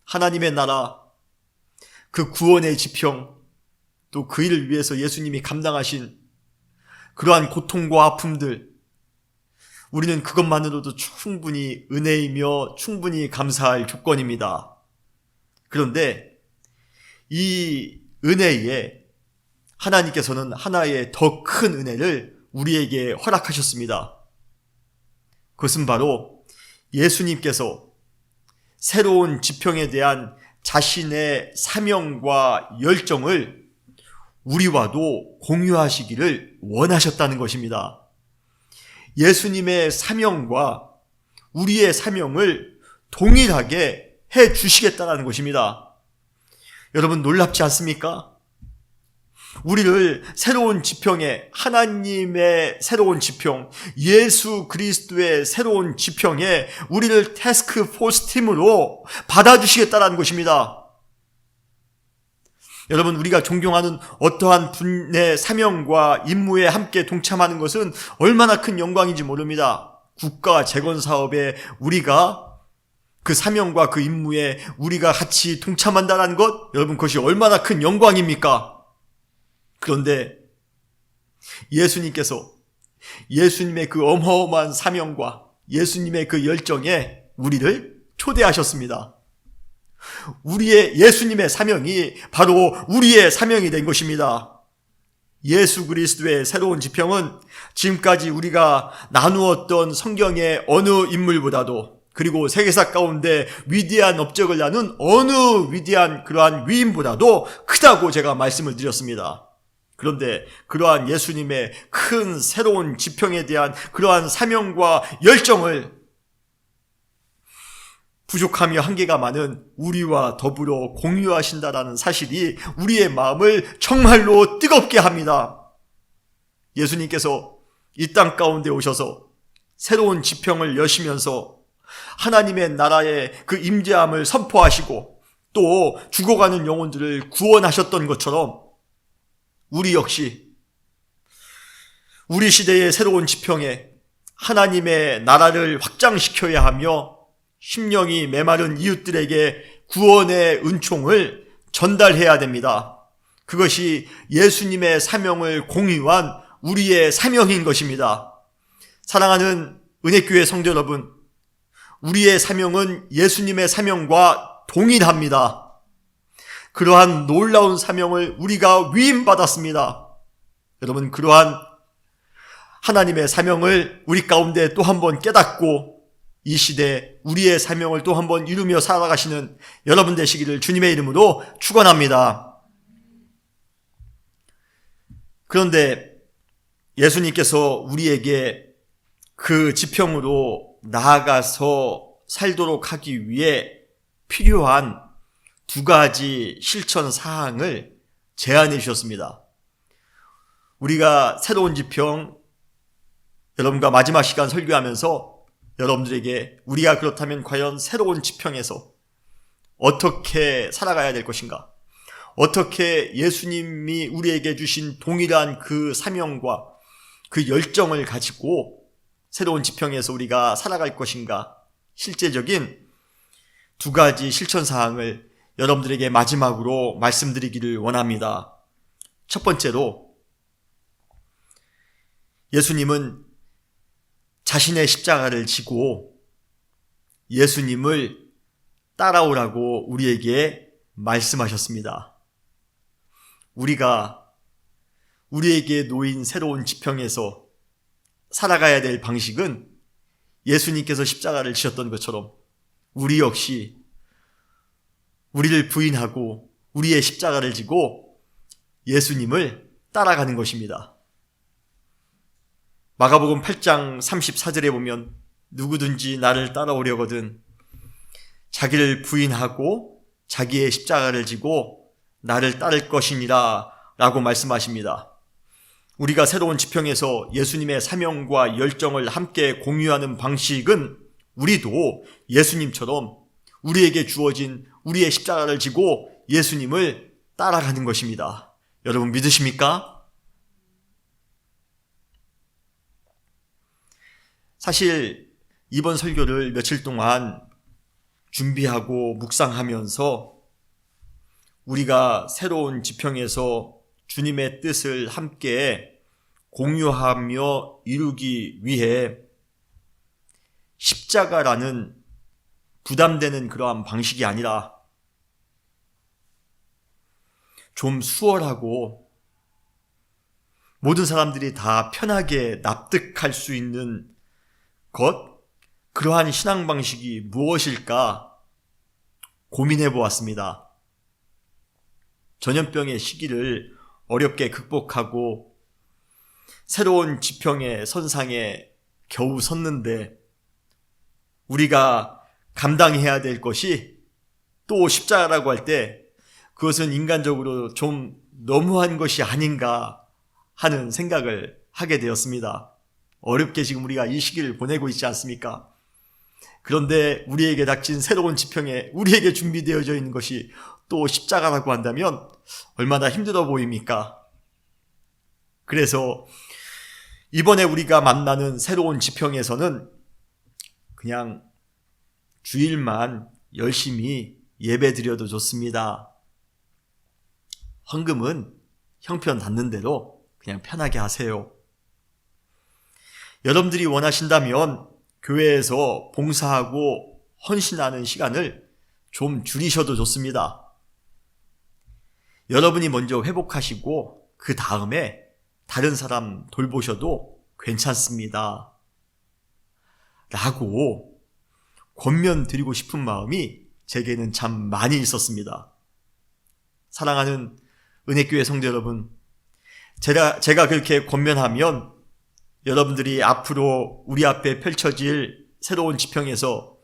하나님의 나라, 그 구원의 지평, 또 그 일을 위해서 예수님이 감당하신 그러한 고통과 아픔들, 우리는 그것만으로도 충분히 은혜이며 충분히 감사할 조건입니다. 그런데 이 은혜에 하나님께서는 하나의 더 큰 은혜를 우리에게 허락하셨습니다. 그것은 바로 예수님께서 새로운 지평에 대한 자신의 사명과 열정을 우리와도 공유하시기를 원하셨다는 것입니다. 예수님의 사명과 우리의 사명을 동일하게 해 주시겠다는 것입니다. 여러분, 놀랍지 않습니까? 우리를 새로운 지평에, 하나님의 새로운 지평, 예수 그리스도의 새로운 지평에 우리를 태스크 포스 팀으로 받아주시겠다는 것입니다. 여러분, 우리가 존경하는 어떠한 분의 사명과 임무에 함께 동참하는 것은 얼마나 큰 영광인지 모릅니다. 국가 재건 사업에 우리가 그 사명과 그 임무에 우리가 같이 동참한다는 것, 여러분, 그것이 얼마나 큰 영광입니까? 그런데 예수님께서 예수님의 그 어마어마한 사명과 예수님의 그 열정에 우리를 초대하셨습니다. 예수님의 사명이 바로 우리의 사명이 된 것입니다. 예수 그리스도의 새로운 지평은 지금까지 우리가 나누었던 성경의 어느 인물보다도, 그리고 세계사 가운데 위대한 업적을 나눈 어느 위대한 그러한 위인보다도 크다고 제가 말씀을 드렸습니다. 그런데 그러한 예수님의 큰 새로운 지평에 대한 그러한 사명과 열정을 부족하며 한계가 많은 우리와 더불어 공유하신다라는 사실이 우리의 마음을 정말로 뜨겁게 합니다. 예수님께서 이 땅 가운데 오셔서 새로운 지평을 여시면서 하나님의 나라의 그 임재함을 선포하시고 또 죽어가는 영혼들을 구원하셨던 것처럼 우리 역시 우리 시대의 새로운 지평에 하나님의 나라를 확장시켜야 하며 심령이 메마른 이웃들에게 구원의 은총을 전달해야 됩니다. 그것이 예수님의 사명을 공유한 우리의 사명인 것입니다. 사랑하는 은혜교회 성도 여러분, 우리의 사명은 예수님의 사명과 동일합니다. 그러한 놀라운 사명을 우리가 위임받았습니다. 여러분, 그러한 하나님의 사명을 우리 가운데 또 한번 깨닫고 이 시대 우리의 사명을 또 한번 이루며 살아가시는 여러분 되시기를 주님의 이름으로 축원합니다. 그런데 예수님께서 우리에게 그 지평으로 나아가서 살도록 하기 위해 필요한 두 가지 실천 사항을 제안해 주셨습니다. 우리가 새로운 지평, 여러분과 마지막 시간 설교하면서 여러분들에게 우리가 그렇다면 과연 새로운 지평에서 어떻게 살아가야 될 것인가, 어떻게 예수님이 우리에게 주신 동일한 그 사명과 그 열정을 가지고 새로운 지평에서 우리가 살아갈 것인가, 실제적인 두 가지 실천사항을 여러분들에게 마지막으로 말씀드리기를 원합니다. 첫 번째로, 예수님은 자신의 십자가를 지고 예수님을 따라오라고 우리에게 말씀하셨습니다. 우리가 우리에게 놓인 새로운 지평에서 살아가야 될 방식은 예수님께서 십자가를 지셨던 것처럼 우리 역시 우리를 부인하고 우리의 십자가를 지고 예수님을 따라가는 것입니다. 마가복음 8장 34절에 보면 누구든지 나를 따라오려거든 자기를 부인하고 자기의 십자가를 지고 나를 따를 것이니라 라고 말씀하십니다. 우리가 새로운 지평에서 예수님의 사명과 열정을 함께 공유하는 방식은 우리도 예수님처럼 우리에게 주어진 우리의 십자가를 지고 예수님을 따라가는 것입니다. 여러분 믿으십니까? 사실 이번 설교를 며칠 동안 준비하고 묵상하면서 우리가 새로운 지평에서 주님의 뜻을 함께 공유하며 이루기 위해 십자가라는 부담되는 그러한 방식이 아니라 좀 수월하고 모든 사람들이 다 편하게 납득할 수 있는 그러한 신앙 방식이 무엇일까 고민해 보았습니다. 전염병의 시기를 어렵게 극복하고 새로운 지평의 선상에 겨우 섰는데 우리가 감당해야 될 것이 또 십자가라고 할 때 그것은 인간적으로 좀 너무한 것이 아닌가 하는 생각을 하게 되었습니다. 어렵게 지금 우리가 이 시기를 보내고 있지 않습니까? 그런데 우리에게 닥친 새로운 지평에 우리에게 준비되어져 있는 것이 또 십자가라고 한다면 얼마나 힘들어 보입니까? 그래서 이번에 우리가 만나는 새로운 지평에서는 그냥 주일만 열심히 예배드려도 좋습니다. 헌금은 형편 닿는 대로 그냥 편하게 하세요. 여러분들이 원하신다면 교회에서 봉사하고 헌신하는 시간을 좀 줄이셔도 좋습니다. 여러분이 먼저 회복하시고 그 다음에 다른 사람 돌보셔도 괜찮습니다. 라고 권면 드리고 싶은 마음이 제게는 참 많이 있었습니다. 사랑하는 은혜교회 성도 여러분, 제가 그렇게 권면하면 여러분들이 앞으로 우리 앞에 펼쳐질 새로운 지평에서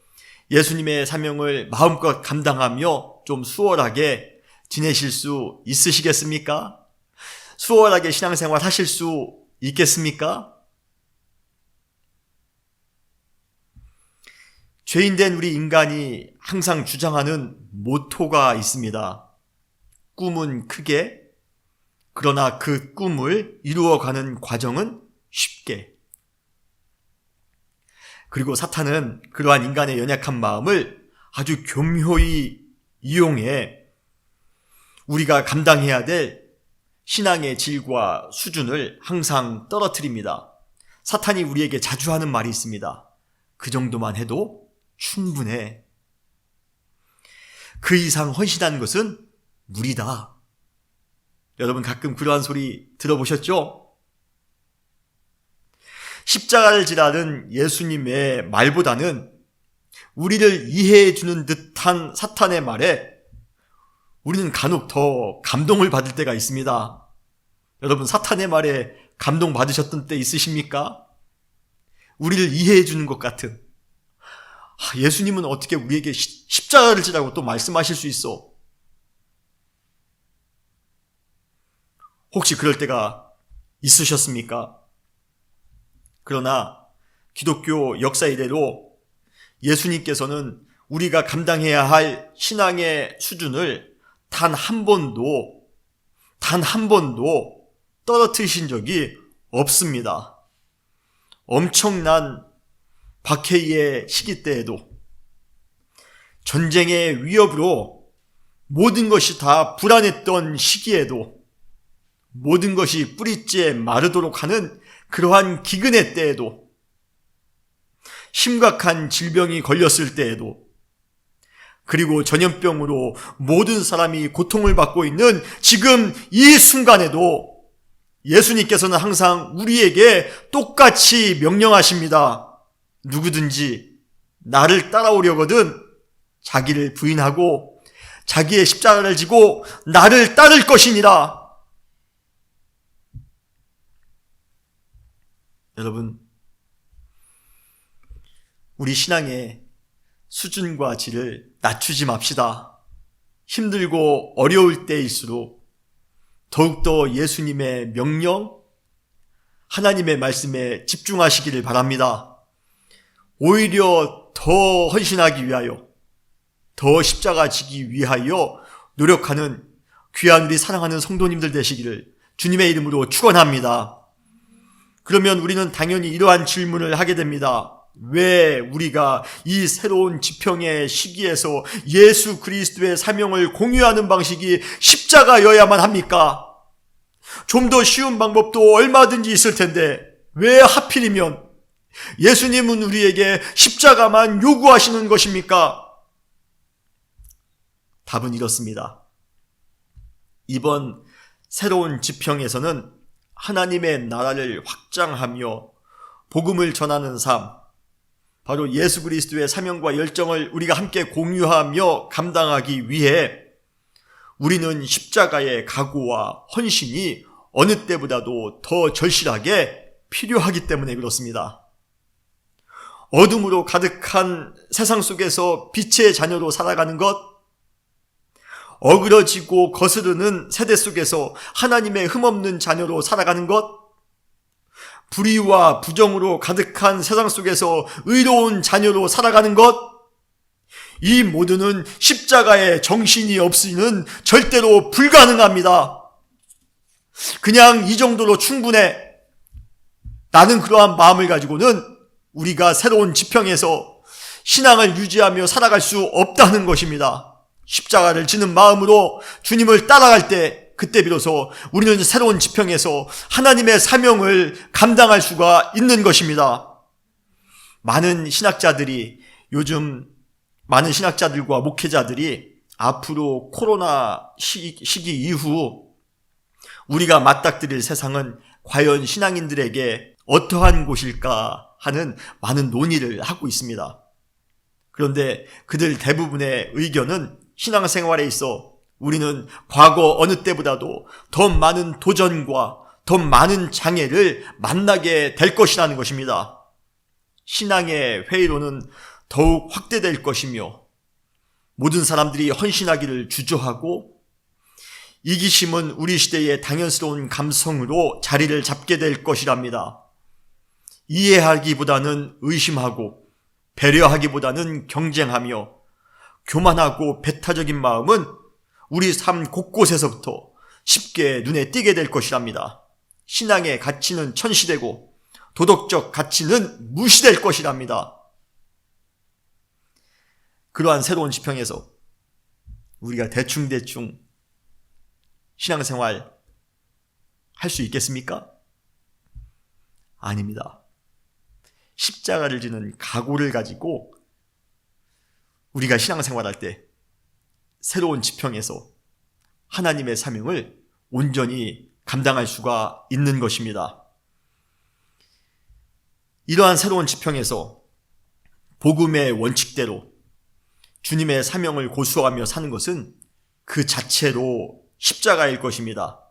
예수님의 사명을 마음껏 감당하며 좀 수월하게 지내실 수 있으시겠습니까? 수월하게 신앙생활 하실 수 있겠습니까? 죄인된 우리 인간이 항상 주장하는 모토가 있습니다. 꿈은 크게, 그러나 그 꿈을 이루어가는 과정은 쉽게. 그리고 사탄은 그러한 인간의 연약한 마음을 아주 교묘히 이용해 우리가 감당해야 될 신앙의 질과 수준을 항상 떨어뜨립니다. 사탄이 우리에게 자주 하는 말이 있습니다. 그 정도만 해도 충분해. 그 이상 헌신하는 것은 무리다. 여러분 가끔 그러한 소리 들어보셨죠? 십자가를 지라는 예수님의 말보다는 우리를 이해해 주는 듯한 사탄의 말에 우리는 간혹 더 감동을 받을 때가 있습니다. 여러분 사탄의 말에 감동 받으셨던 때 있으십니까? 우리를 이해해 주는 것 같은, 예수님은 어떻게 우리에게 십자가를 지라고 또 말씀하실 수 있어? 혹시 그럴 때가 있으셨습니까? 그러나 기독교 역사 이래로 예수님께서는 우리가 감당해야 할 신앙의 수준을 단 한 번도 떨어뜨리신 적이 없습니다. 엄청난 박해의 시기 때에도, 전쟁의 위협으로 모든 것이 다 불안했던 시기에도, 모든 것이 뿌리째 마르도록 하는 그러한 기근의 때에도, 심각한 질병이 걸렸을 때에도, 그리고 전염병으로 모든 사람이 고통을 받고 있는 지금 이 순간에도 예수님께서는 항상 우리에게 똑같이 명령하십니다. 누구든지 나를 따라오려거든 자기를 부인하고 자기의 십자가를 지고 나를 따를 것이니라. 여러분, 우리 신앙의 수준과 질을 낮추지 맙시다. 힘들고 어려울 때일수록 더욱더 예수님의 명령, 하나님의 말씀에 집중하시기를 바랍니다. 오히려 더 헌신하기 위하여, 더 십자가 지기 위하여 노력하는 귀한 우리 사랑하는 성도님들 되시기를 주님의 이름으로 축원합니다. 그러면 우리는 당연히 이러한 질문을 하게 됩니다. 왜 우리가 이 새로운 지평의 시기에서 예수 그리스도의 사명을 공유하는 방식이 십자가여야만 합니까? 좀 더 쉬운 방법도 얼마든지 있을 텐데 왜 하필이면 예수님은 우리에게 십자가만 요구하시는 것입니까? 답은 이렇습니다. 이번 새로운 지평에서는 하나님의 나라를 확장하며 복음을 전하는 삶, 바로 예수 그리스도의 사명과 열정을 우리가 함께 공유하며 감당하기 위해 우리는 십자가의 각오와 헌신이 어느 때보다도 더 절실하게 필요하기 때문에 그렇습니다. 어둠으로 가득한 세상 속에서 빛의 자녀로 살아가는 것, 어그러지고 거스르는 세대 속에서 하나님의 흠없는 자녀로 살아가는 것, 불의와 부정으로 가득한 세상 속에서 의로운 자녀로 살아가는 것, 이 모두는 십자가의 정신이 없이는 절대로 불가능합니다. 그냥 이 정도로 충분해. 나는 그러한 마음을 가지고는 우리가 새로운 지평에서 신앙을 유지하며 살아갈 수 없다는 것입니다. 십자가를 지는 마음으로 주님을 따라갈 때, 그때 비로소 우리는 새로운 지평에서 하나님의 사명을 감당할 수가 있는 것입니다. 많은 신학자들과 목회자들이 앞으로 코로나 시기 이후 우리가 맞닥뜨릴 세상은 과연 신앙인들에게 어떠한 곳일까 하는 많은 논의를 하고 있습니다. 그런데 그들 대부분의 의견은 신앙생활에 있어 우리는 과거 어느 때보다도 더 많은 도전과 더 많은 장애를 만나게 될 것이라는 것입니다. 신앙의 회의론은 더욱 확대될 것이며 모든 사람들이 헌신하기를 주저하고 이기심은 우리 시대의 당연스러운 감성으로 자리를 잡게 될 것이랍니다. 이해하기보다는 의심하고 배려하기보다는 경쟁하며 교만하고 배타적인 마음은 우리 삶 곳곳에서부터 쉽게 눈에 띄게 될 것이랍니다. 신앙의 가치는 천시되고 도덕적 가치는 무시될 것이랍니다. 그러한 새로운 지평에서 우리가 대충 신앙생활 할 수 있겠습니까? 아닙니다. 십자가를 지는 각오를 가지고 우리가 신앙생활할 때 새로운 지평에서 하나님의 사명을 온전히 감당할 수가 있는 것입니다. 이러한 새로운 지평에서 복음의 원칙대로 주님의 사명을 고수하며 사는 것은 그 자체로 십자가일 것입니다.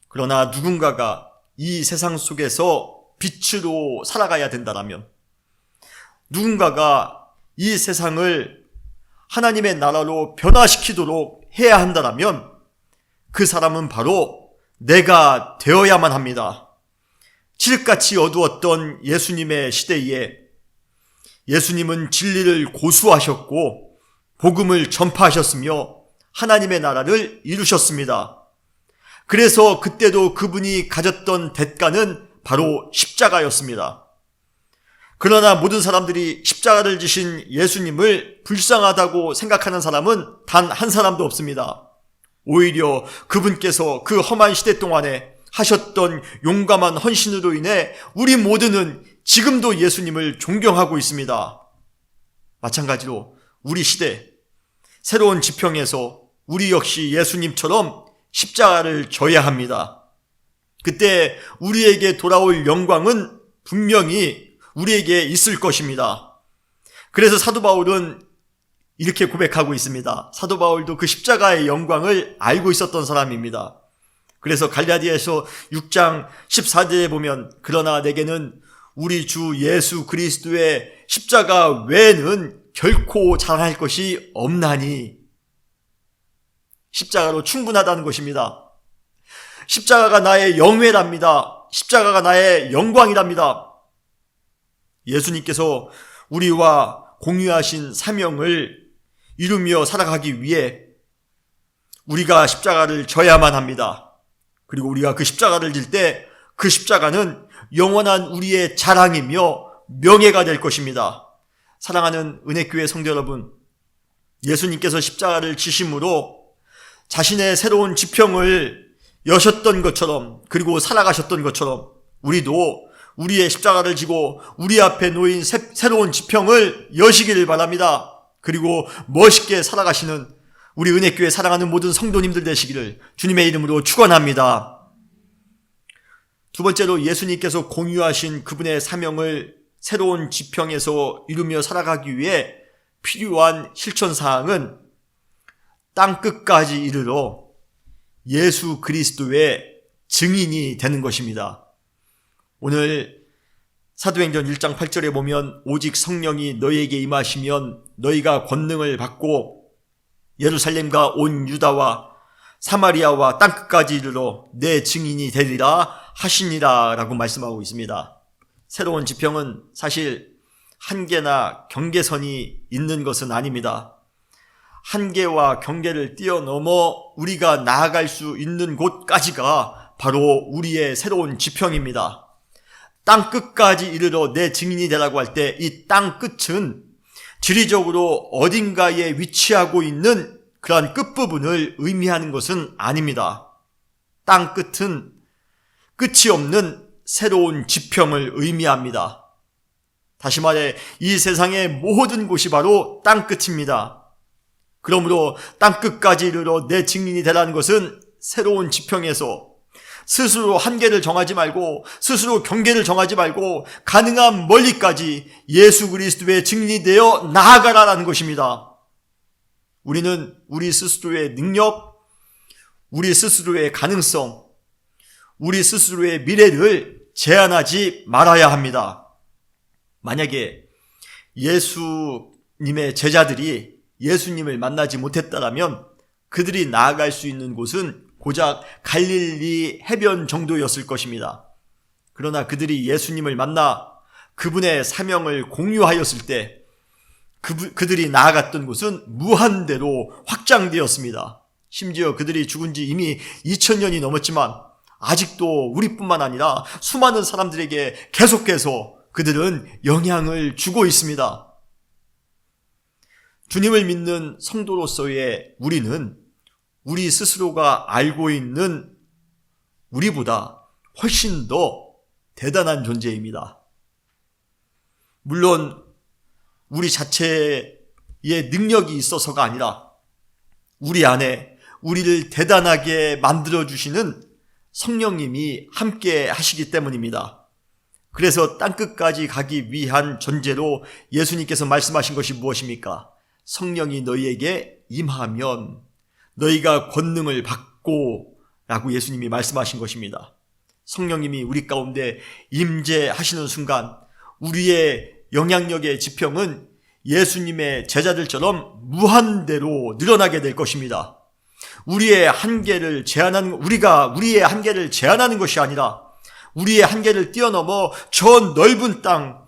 그러나 누군가가 이 세상 속에서 빛으로 살아가야 된다라면, 누군가가 이 세상을 하나님의 나라로 변화시키도록 해야 한다라면 그 사람은 바로 내가 되어야만 합니다. 칠흑같이 어두웠던 예수님의 시대에 예수님은 진리를 고수하셨고 복음을 전파하셨으며 하나님의 나라를 이루셨습니다. 그래서 그때도 그분이 가졌던 대가는 바로 십자가였습니다. 그러나 모든 사람들이 십자가를 지신 예수님을 불쌍하다고 생각하는 사람은 단 한 사람도 없습니다. 오히려 그분께서 그 험한 시대 동안에 하셨던 용감한 헌신으로 인해 우리 모두는 지금도 예수님을 존경하고 있습니다. 마찬가지로 우리 시대 새로운 지평에서 우리 역시 예수님처럼 십자가를 져야 합니다. 그때 우리에게 돌아올 영광은 분명히 우리에게 있을 것입니다. 그래서 사도 바울은 이렇게 고백하고 있습니다. 사도 바울도 그 십자가의 영광을 알고 있었던 사람입니다. 그래서 갈라디아서 6장 14절에 보면 그러나 내게는 우리 주 예수 그리스도의 십자가 외에는 결코 자랑할 것이 없나니, 십자가로 충분하다는 것입니다. 십자가가 나의 영예랍니다. 십자가가 나의 영광이랍니다. 예수님께서 우리와 공유하신 사명을 이루며 살아가기 위해 우리가 십자가를 져야만 합니다. 그리고 우리가 그 십자가를 질 때 그 십자가는 영원한 우리의 자랑이며 명예가 될 것입니다. 사랑하는 은혜교회 성도 여러분, 예수님께서 십자가를 지심으로 자신의 새로운 지평을 여셨던 것처럼, 그리고 살아가셨던 것처럼 우리도 우리의 십자가를 지고 우리 앞에 놓인 새로운 지평을 여시기를 바랍니다. 그리고 멋있게 살아가시는 우리 은혜교회 사랑하는 모든 성도님들 되시기를 주님의 이름으로 축원합니다. 두 번째로 예수님께서 공유하신 그분의 사명을 새로운 지평에서 이루며 살아가기 위해 필요한 실천사항은 땅끝까지 이르러 예수 그리스도의 증인이 되는 것입니다. 오늘 사도행전 1장 8절에 보면 오직 성령이 너희에게 임하시면 너희가 권능을 받고 예루살렘과 온 유다와 사마리아와 땅끝까지 이르러 내 증인이 되리라 하시니라 라고 말씀하고 있습니다. 새로운 지평은 사실 한계나 경계선이 있는 것은 아닙니다. 한계와 경계를 뛰어넘어 우리가 나아갈 수 있는 곳까지가 바로 우리의 새로운 지평입니다. 땅끝까지 이르러 내 증인이 되라고 할 때 이 땅끝은 지리적으로 어딘가에 위치하고 있는 그러한 끝부분을 의미하는 것은 아닙니다. 땅끝은 끝이 없는 새로운 지평을 의미합니다. 다시 말해 이 세상의 모든 곳이 바로 땅끝입니다. 그러므로 땅끝까지 이르러 내 증인이 되라는 것은 새로운 지평에서 스스로 한계를 정하지 말고 스스로 경계를 정하지 말고 가능한 멀리까지 예수 그리스도의 증인이 되어 나아가라라는 것입니다. 우리는 우리 스스로의 능력, 우리 스스로의 가능성, 우리 스스로의 미래를 제한하지 말아야 합니다. 만약에 예수님의 제자들이 예수님을 만나지 못했다면 그들이 나아갈 수 있는 곳은 고작 갈릴리 해변 정도였을 것입니다. 그러나 그들이 예수님을 만나 그분의 사명을 공유하였을 때 그들이 나아갔던 곳은 무한대로 확장되었습니다. 심지어 그들이 죽은 지 이미 2000년이 넘었지만 아직도 우리뿐만 아니라 수많은 사람들에게 계속해서 그들은 영향을 주고 있습니다. 주님을 믿는 성도로서의 우리는 우리 스스로가 알고 있는 우리보다 훨씬 더 대단한 존재입니다. 물론 우리 자체의 능력이 있어서가 아니라 우리 안에 우리를 대단하게 만들어주시는 성령님이 함께 하시기 때문입니다. 그래서 땅끝까지 가기 위한 전제로 예수님께서 말씀하신 것이 무엇입니까? 성령이 너희에게 임하면 너희가 권능을 받고 라고 예수님이 말씀하신 것입니다. 성령님이 우리 가운데 임재하시는 순간 우리의 영향력의 지평은 예수님의 제자들처럼 무한대로 늘어나게 될 것입니다. 우리의 한계를 제한하는 것이 아니라 우리의 한계를 뛰어넘어 저 넓은 땅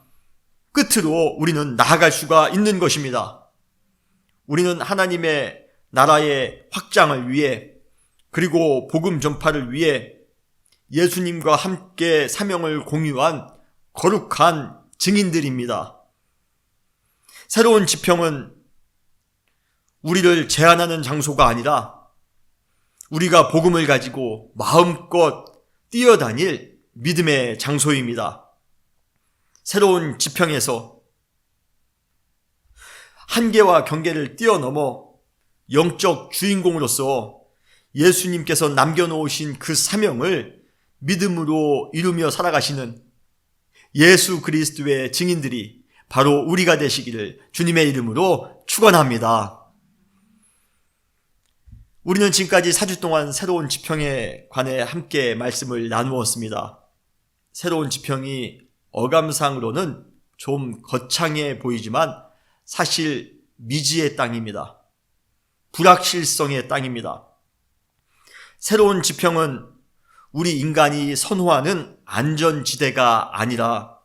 끝으로 우리는 나아갈 수가 있는 것입니다. 우리는 하나님의 나라의 확장을 위해 그리고 복음 전파를 위해 예수님과 함께 사명을 공유한 거룩한 증인들입니다. 새로운 지평은 우리를 제한하는 장소가 아니라 우리가 복음을 가지고 마음껏 뛰어다닐 믿음의 장소입니다. 새로운 지평에서 한계와 경계를 뛰어넘어 영적 주인공으로서 예수님께서 남겨놓으신 그 사명을 믿음으로 이루며 살아가시는 예수 그리스도의 증인들이 바로 우리가 되시기를 주님의 이름으로 축원합니다. 우리는 지금까지 4주 동안 새로운 지평에 관해 함께 말씀을 나누었습니다. 새로운 지평이 어감상으로는 좀 거창해 보이지만 사실 미지의 땅입니다. 불확실성의 땅입니다. 새로운 지평은 우리 인간이 선호하는 안전지대가 아니라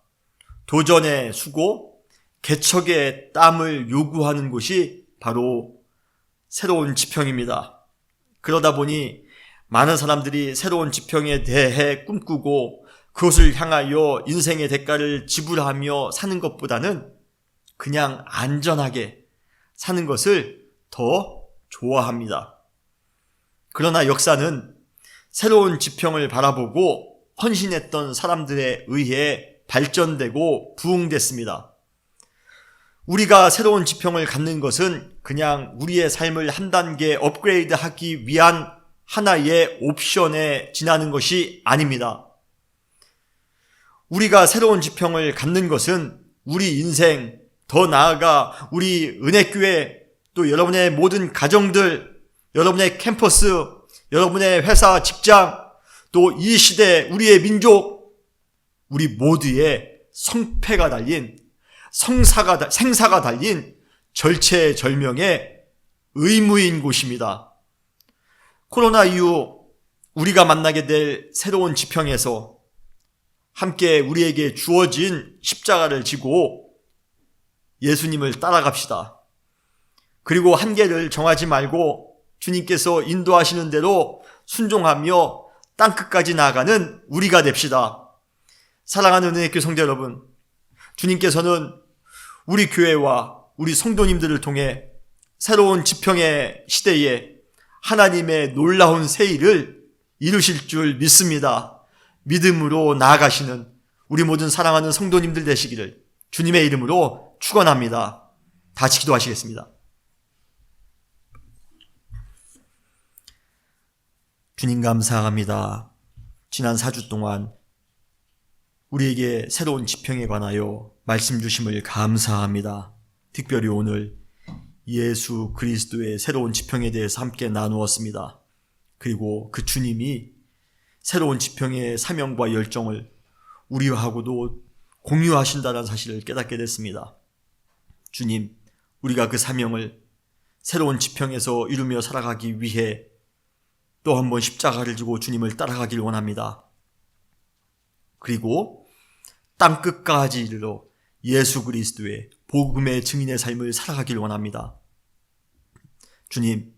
도전의 수고, 개척의 땀을 요구하는 곳이 바로 새로운 지평입니다. 그러다 보니 많은 사람들이 새로운 지평에 대해 꿈꾸고 그것을 향하여 인생의 대가를 지불하며 사는 것보다는 그냥 안전하게 사는 것을 더 좋아합니다. 그러나 역사는 새로운 지평을 바라보고 헌신했던 사람들에 의해 발전되고 부흥됐습니다. 우리가 새로운 지평을 갖는 것은 그냥 우리의 삶을 한 단계 업그레이드하기 위한 하나의 옵션에 지나는 것이 아닙니다. 우리가 새로운 지평을 갖는 것은 우리 인생, 더 나아가 우리 은혜교회, 또 여러분의 모든 가정들, 여러분의 캠퍼스, 여러분의 회사, 직장, 또 이 시대, 우리의 민족, 우리 모두의 성패가 달린, 생사가 달린 절체절명의 의무인 곳입니다. 코로나 이후 우리가 만나게 될 새로운 지평에서 함께 우리에게 주어진 십자가를 지고 예수님을 따라갑시다. 그리고 한계를 정하지 말고 주님께서 인도하시는 대로 순종하며 땅끝까지 나아가는 우리가 됩시다. 사랑하는 은혜교회 성도 여러분, 주님께서는 우리 교회와 우리 성도님들을 통해 새로운 지평의 시대에 하나님의 놀라운 새 일을 이루실 줄 믿습니다. 믿음으로 나아가시는 우리 모든 사랑하는 성도님들 되시기를 주님의 이름으로 축원합니다. 다 같이 기도하시겠습니다. 주님 감사합니다. 지난 4주 동안 우리에게 새로운 지평에 관하여 말씀 주심을 감사합니다. 특별히 오늘 예수 그리스도의 새로운 지평에 대해서 함께 나누었습니다. 그리고 그 주님이 새로운 지평의 사명과 열정을 우리하고도 공유하신다는 사실을 깨닫게 됐습니다. 주님, 우리가 그 사명을 새로운 지평에서 이루며 살아가기 위해 또 한 번 십자가를 지고 주님을 따라가길 원합니다. 그리고 땅끝까지 이르러 예수 그리스도의 복음의 증인의 삶을 살아가길 원합니다. 주님,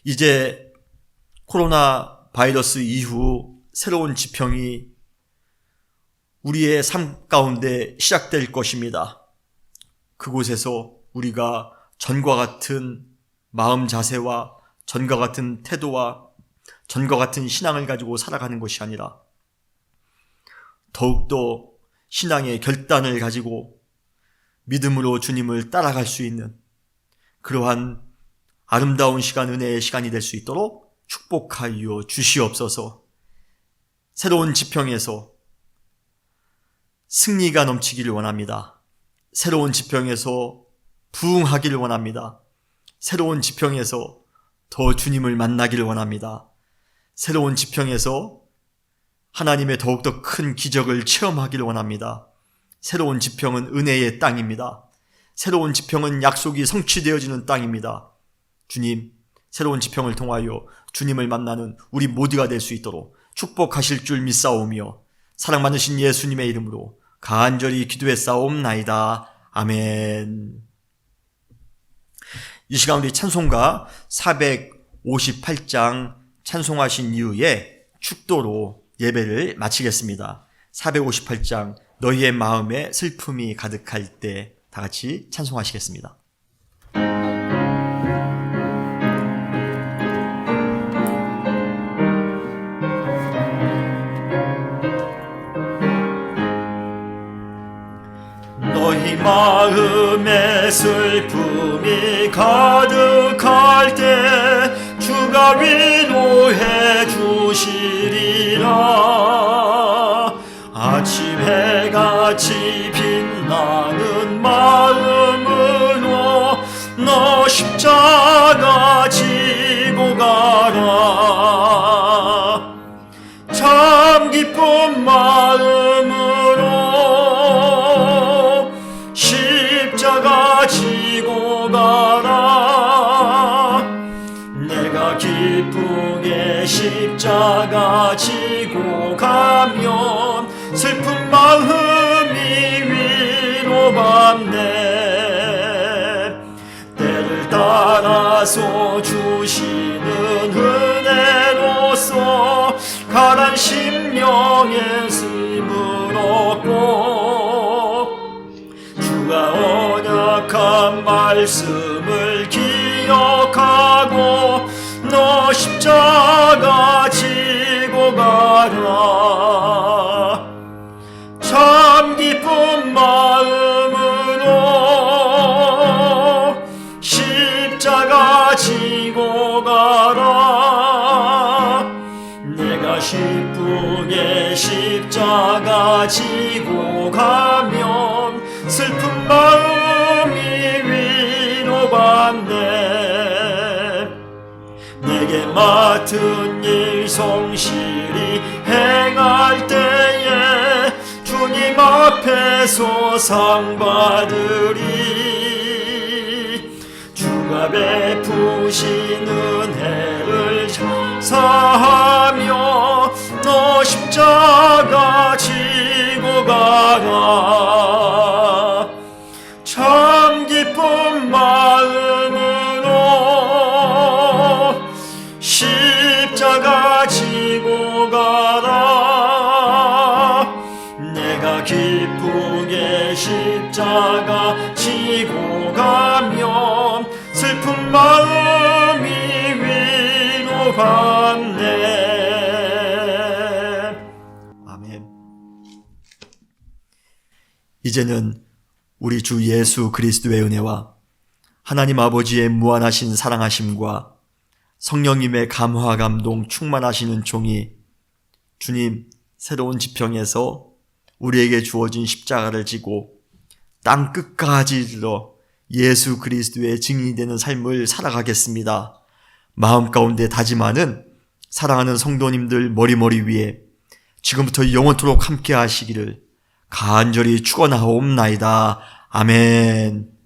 이제 코로나 바이러스 이후 새로운 지평이 우리의 삶 가운데 시작될 것입니다. 그곳에서 우리가 전과 같은 마음 자세와 전과 같은 태도와 전과 같은 신앙을 가지고 살아가는 것이 아니라 더욱더 신앙의 결단을 가지고 믿음으로 주님을 따라갈 수 있는 그러한 아름다운 시간, 은혜의 시간이 될 수 있도록 축복하여 주시옵소서. 새로운 지평에서 승리가 넘치기를 원합니다. 새로운 지평에서 부흥하기를 원합니다. 새로운 지평에서 더 주님을 만나기를 원합니다. 새로운 지평에서 하나님의 더욱더 큰 기적을 체험하기를 원합니다. 새로운 지평은 은혜의 땅입니다. 새로운 지평은 약속이 성취되어지는 땅입니다. 주님, 새로운 지평을 통하여 주님을 만나는 우리 모두가 될 수 있도록 축복하실 줄 믿사오며 사랑 많으신 예수님의 이름으로 간절히 기도했사옵나이다. 아멘. 이 시간 우리 찬송가 458장 찬송하신 이후에 축도로 예배를 마치겠습니다. 458장 너희의 마음에 슬픔이 가득할 때 다 같이 찬송하시겠습니다. 너희 마음에 슬픔이 가득할 때 주가 위로해 주시리라. 아침 해같이 빛나는 마음으로 너 십자가 지고 가라. 참 기쁜 마음으로 십자가 지고 가라. 내가 기쁘게 십자가 지고 가면 슬픈 마음이 위로받네. 때를 따라서 주시는 은혜로서 가란 심령의 힘을 얻고 주가 언약한 말씀을 기억하고 너 십자가 지고 가라. 참 기쁜 마음으로 십자가 지고 가라. 내가 기쁘게 십자가 지고 가면 슬픈 마음이 위로받네. 내게 맡은 일 성실히 행할 때에 주님 앞에서 상 받으리. 주가 베푸신 은혜를 감사하며 너 십자가 지고 가라. 참 기쁜 마음으로 십자가 지고 가라. 내가 기쁘게 십자가 지고 가면 슬픈 마음이 위로받네. 아멘. 이제는 우리 주 예수 그리스도의 은혜와 하나님 아버지의 무한하신 사랑하심과 성령님의 감화 감동 충만하시는 종이 주님, 새로운 지평에서 우리에게 주어진 십자가를 지고 땅 끝까지 이르러 예수 그리스도의 증인이 되는 삶을 살아가겠습니다. 마음 가운데 다짐하는 사랑하는 성도님들 머리머리 위에 지금부터 영원토록 함께 하시기를 간절히 축원하옵나이다. 아멘.